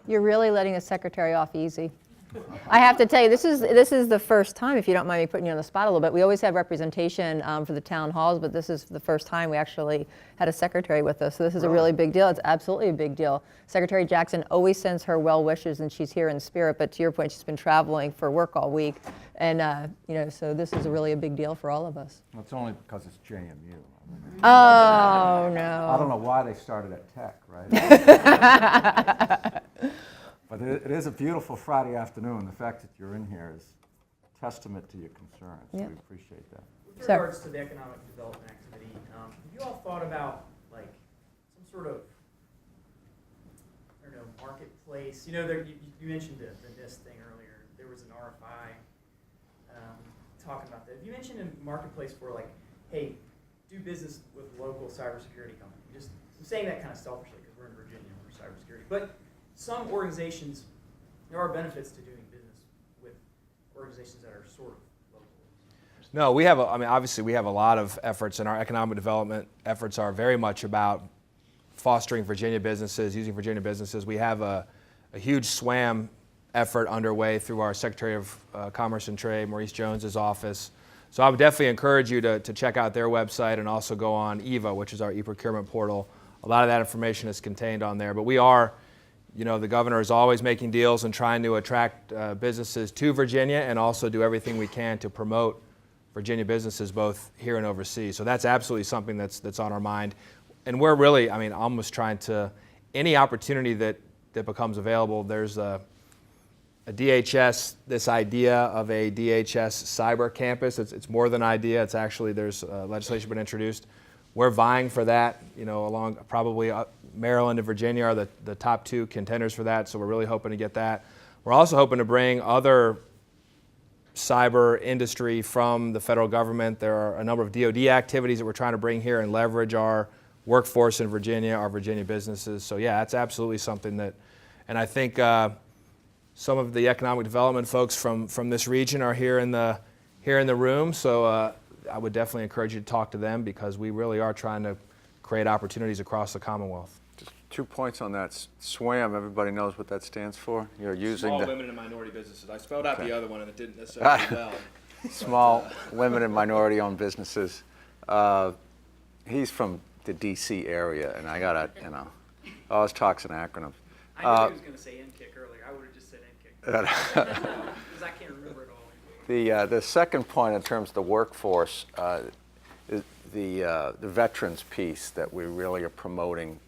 [SPEAKER 16] You're really letting the secretary off easy. I have to tell you, this is the first time, if you don't mind me putting you on the spot a little bit. We always have representation for the town halls, but this is the first time we actually had a secretary with us. So this is a really big deal. It's absolutely a big deal. Secretary Jackson always sends her well wishes, and she's here in spirit. But to your point, she's been traveling for work all week, and so this is really a big deal for all of us.
[SPEAKER 14] Well, it's only because it's JMU.
[SPEAKER 16] Oh no!
[SPEAKER 14] I don't know why they started at Tech, right? But it is a beautiful Friday afternoon. The fact that you're in here is testament to your concerns.
[SPEAKER 16] Yep.
[SPEAKER 14] We appreciate that.
[SPEAKER 11] With regards to the economic development activity, have you all thought about like some sort of, I don't know, marketplace? You know, you mentioned the NIST thing earlier. There was an RFI talking about that. You mentioned a marketplace for like, hey, do business with local cybersecurity company. I'm saying that kind of selfishly because we're in Virginia, we're cybersecurity. But some organizations, there are benefits to doing business with organizations that are sort of local.
[SPEAKER 15] No, obviously we have a lot of efforts, and our economic development efforts are very much about fostering Virginia businesses, using Virginia businesses. We have a huge SWAM effort underway through our Secretary of Commerce and Trade, Maurice Jones's office. So I would definitely encourage you to check out their website and also go on EVA, which is our e-procurement portal. A lot of that information is contained on there. But we are, the governor is always making deals and trying to attract businesses to Virginia, and also do everything we can to promote Virginia businesses both here and overseas. So that's absolutely something that's on our mind. And we're really, almost trying to, any opportunity that becomes available, there's a DHS, this idea of a DHS cyber campus. It's more than an idea. It's actually, there's legislation been introduced. We're vying for that, along probably Maryland and Virginia are the top 2 contenders for that, so we're really hoping to get that. We're also hoping to bring other cyber industry from the federal government. There are a number of DoD activities that we're trying to bring here and leverage our workforce in Virginia, our Virginia businesses. So yeah, that's absolutely something that, and I think some of the economic development folks from this region are here in the room, so I would definitely encourage you to talk to them because we really are trying to create opportunities across the Commonwealth.
[SPEAKER 14] Just 2 points on that. SWAM, everybody knows what that stands for? You're using
[SPEAKER 15] Small
[SPEAKER 14] the
[SPEAKER 15] women and minority businesses. I spelled out the other one and it didn't necessarily do well.
[SPEAKER 14] Small women and minority-owned businesses. He's from the D.C. area, and I gotta, always talks in acronyms.
[SPEAKER 11] I knew he was going to say NKIC earlier. I would have just said NKIC. Because I can't remember it all.
[SPEAKER 14] The second point in terms of the workforce is the veterans piece that we really are promoting.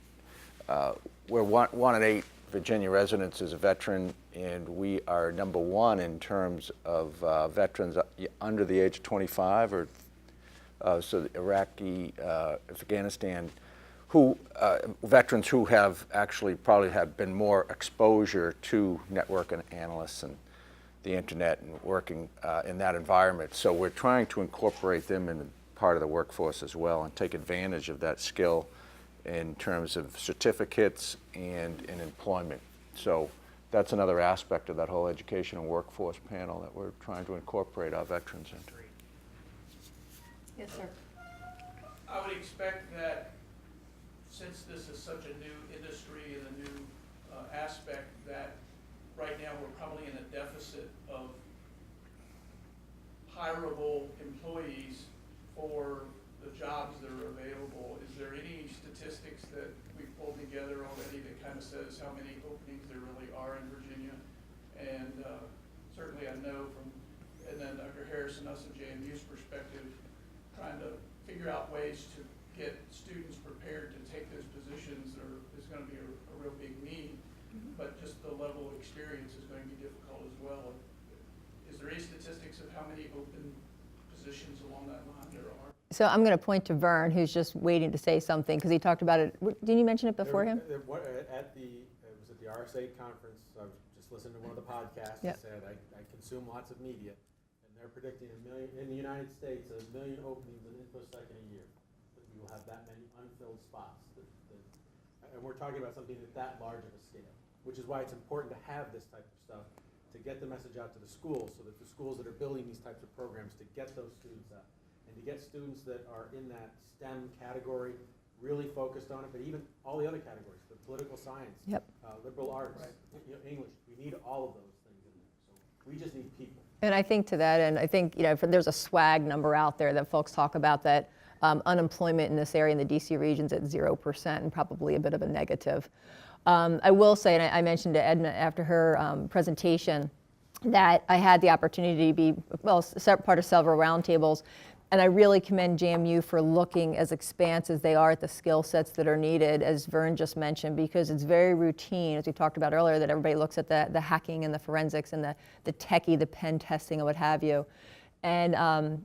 [SPEAKER 14] We're one in 8 Virginia residents is a veteran, and we are #1 in terms of veterans under the age of 25, or so the Iraqi, Afghanistan, veterans who have actually probably have been more exposure to network and analysts and the internet and working in that environment. So we're trying to incorporate them in part of the workforce as well and take advantage of that skill in terms of certificates and in employment. So that's another aspect of that whole education and workforce panel that we're trying to incorporate our veterans into.
[SPEAKER 16] Yes, sir.
[SPEAKER 17] I would expect that since this is such a new industry and a new aspect, that right now we're probably in a deficit of hireable employees for the jobs that are available. Is there any statistics that we've pulled together already that kind of says how many openings there really are in Virginia? And certainly I know from, and then Dr. Harris and us at JMU's perspective, trying to figure out ways to get students prepared to take those positions is going to be a real big need, but just the level of experience is going to be difficult as well. Is there any statistics of how many open positions along that line there are?
[SPEAKER 16] So I'm going to point to Vern, who's just waiting to say something because he talked about it. Didn't you mention it before him?
[SPEAKER 10] It was at the RSA conference. I was just listening to one of the podcasts.
[SPEAKER 16] Yep.
[SPEAKER 10] That said I consume lots of media, and they're predicting 1 million in the United States, 1 million openings in InfoSec in a year. That we will have that many unfilled spots. And we're talking about something at that large of a scale, which is why it's important to have this type of stuff to get the message out to the schools, so that the schools that are building these types of programs to get those students out. And to get students that are in that STEM category really focused on it, but even all the other categories, the political science,
[SPEAKER 16] Yep.
[SPEAKER 10] Liberal arts, English, we need all of those things in there. So we just need people.
[SPEAKER 16] And I think to that, and I think there's a swag number out there that folks talk about that unemployment in this area in the DC region's at 0% and probably a bit of a negative. I will say, and I mentioned to Edna after her presentation, that I had the opportunity to be part of several roundtables, and I really commend JMU for looking as expansive as they are at the skill sets that are needed, as Vern just mentioned, because it's very routine, as we talked about earlier, that everybody looks at the hacking and the forensics and the techie, the pen testing and what have you. And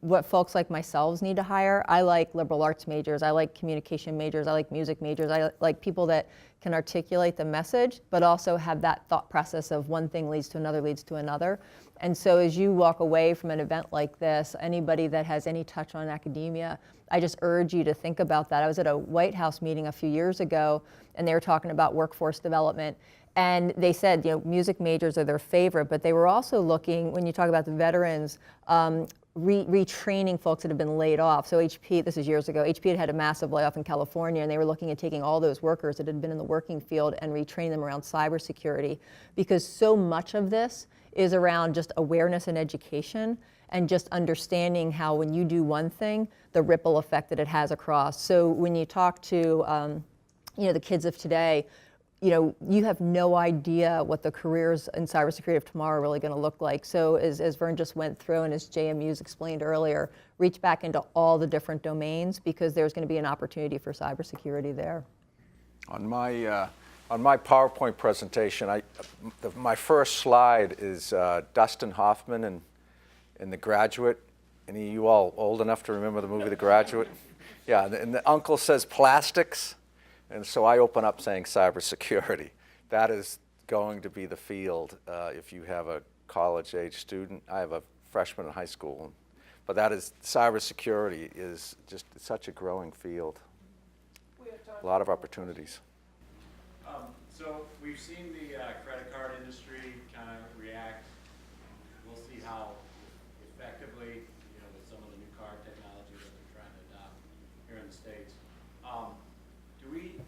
[SPEAKER 16] what folks like myself need to hire, I like liberal arts majors, I like communication majors, I like music majors, I like people that can articulate the message, but also have that thought process of one thing leads to another, leads to another. And so as you walk away from an event like this, anybody that has any touch on academia, I just urge you to think about that. I was at a White House meeting a few years ago, and they were talking about workforce development. And they said, music majors are their favorite, but they were also looking, when you talk about the veterans, retraining folks that have been laid off. So HP, this is years ago, HP had a massive layoff in California, and they were looking at taking all those workers that had been in the working field and retraining them around cybersecurity, because so much of this is around just awareness and education and just understanding how when you do one thing, the ripple effect that it has across. So when you talk to the kids of today, you have no idea what the careers in cybersecurity of tomorrow are really going to look like. So as Vern just went through and as JMU's explained earlier, reach back into all the different domains because there's going to be an opportunity for cybersecurity there.
[SPEAKER 14] On my PowerPoint presentation, my first slide is Dustin Hoffman in The Graduate. Any of you all old enough to remember the movie The Graduate? Yeah, and the uncle says plastics. And so I open up saying cybersecurity. That is going to be the field if you have a college-age student. I have a freshman in high school. But that is, cybersecurity is just such a growing field. A lot of opportunities.
[SPEAKER 18] So we've seen the credit card industry kind of react. We'll see how effectively, with some of the new States. Do we,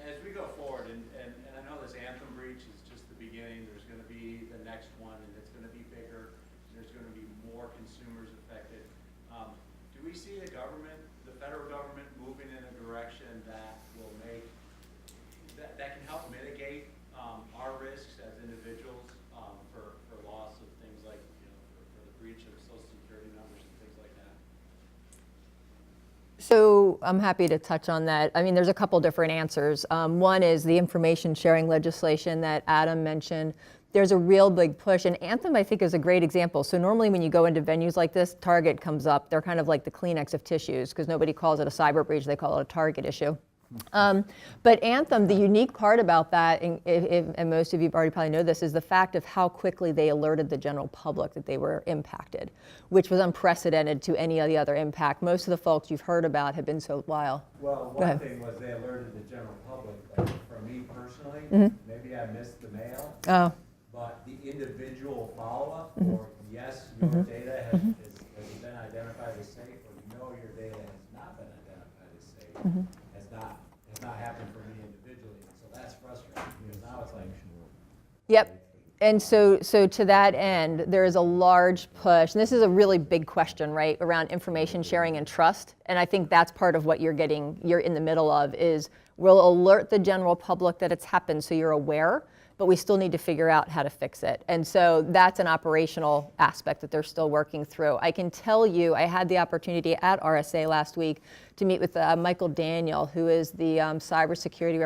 [SPEAKER 18] as we go forward, and I know this Anthem breach is just the beginning, there's going to be the next one, and it's going to be bigger, and there's going to be more consumers affected. Do we see the government, the federal government, moving in a direction that will make, that can help mitigate our risks as individuals for loss of things like, for the breach of Social Security numbers and things like that?
[SPEAKER 16] So I'm happy to touch on that. I mean, there's a couple different answers. One is the information sharing legislation that Adam mentioned. There's a real big push, and Anthem, I think, is a great example. So normally when you go into venues like this, Target comes up. They're kind of like the Kleenex of tissues, because nobody calls it a cyber breach, they call it a Target issue. But Anthem, the unique part about that, and most of you already probably know this, is the fact of how quickly they alerted the general public that they were impacted, which was unprecedented to any of the other impact. Most of the folks you've heard about have been so
[SPEAKER 19] Well, one thing was they alerted the general public, but for me personally, maybe I missed the mail.
[SPEAKER 16] Oh.
[SPEAKER 19] But the individual follow-up, or yes, your data has been identified as safe, or no, your data has not been identified as safe, has not happened for me individually. So that's frustrating, because now it's like,
[SPEAKER 16] Yep. And so to that end, there is a large push, and this is a really big question, right, around information sharing and trust. And I think that's part of what you're in the middle of, is we'll alert the general public that it's happened so you're aware, but we still need to figure out how to fix it. And so that's an operational aspect that they're still working through. I can tell you, I had the opportunity at RSA last week to meet with Michael Daniel, who is the cybersecurity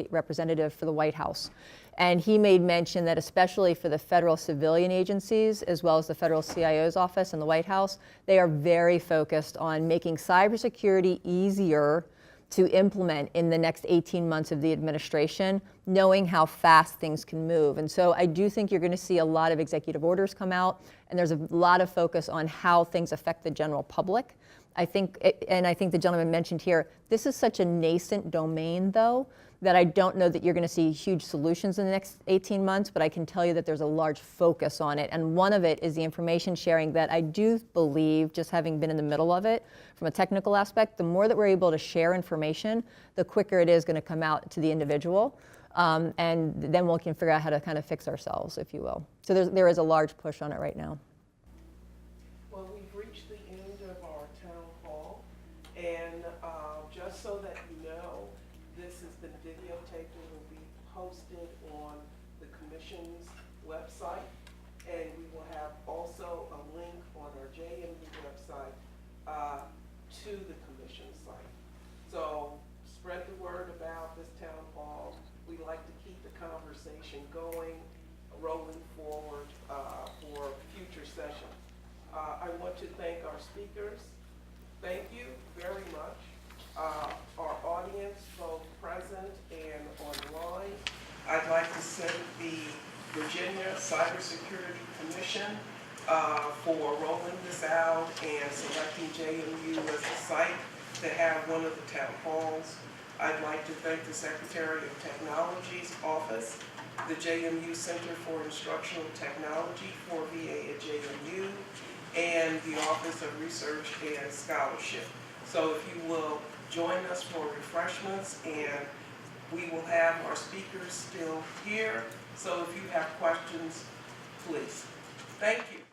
[SPEAKER 16] representative for the White House. And he made mention that especially for the federal civilian agencies, as well as the federal CIO's office and the White House, they are very focused on making cybersecurity easier to implement in the next 18 months of the administration, knowing how fast things can move. And so I do think you're going to see a lot of executive orders come out, and there's a lot of focus on how things affect the general public. I think the gentleman mentioned here, this is such a nascent domain, though, that I don't know that you're going to see huge solutions in the next 18 months, but I can tell you that there's a large focus on it. And one of it is the information sharing that I do believe, just having been in the middle of it, from a technical aspect, the more that we're able to share information, the quicker it is going to come out to the individual. And then we can figure out how to kind of fix ourselves, if you will. So there is a large push on it right now.
[SPEAKER 2] Well, we've reached the end of our town hall, and just so that you know, this has been videotaped and will be posted on the commission's website, and we will have also a link on our JMU website to the commission site. So spread the word about this town hall. We like to keep the conversation going, rolling forward for future sessions. I want to thank our speakers. Thank you very much. Our audience, both present and online. I'd like to thank the Virginia Cybersecurity Commission for rolling this out and selecting JMU as the site to have one of the town halls. I'd like to thank the Secretary of Technology's office, the JMU Center for Instructional Technology for VA at JMU, and the Office of Research and Scholarship. So if you will join us for refreshments, and we will have our speakers still here. So if you have questions, please. Thank you.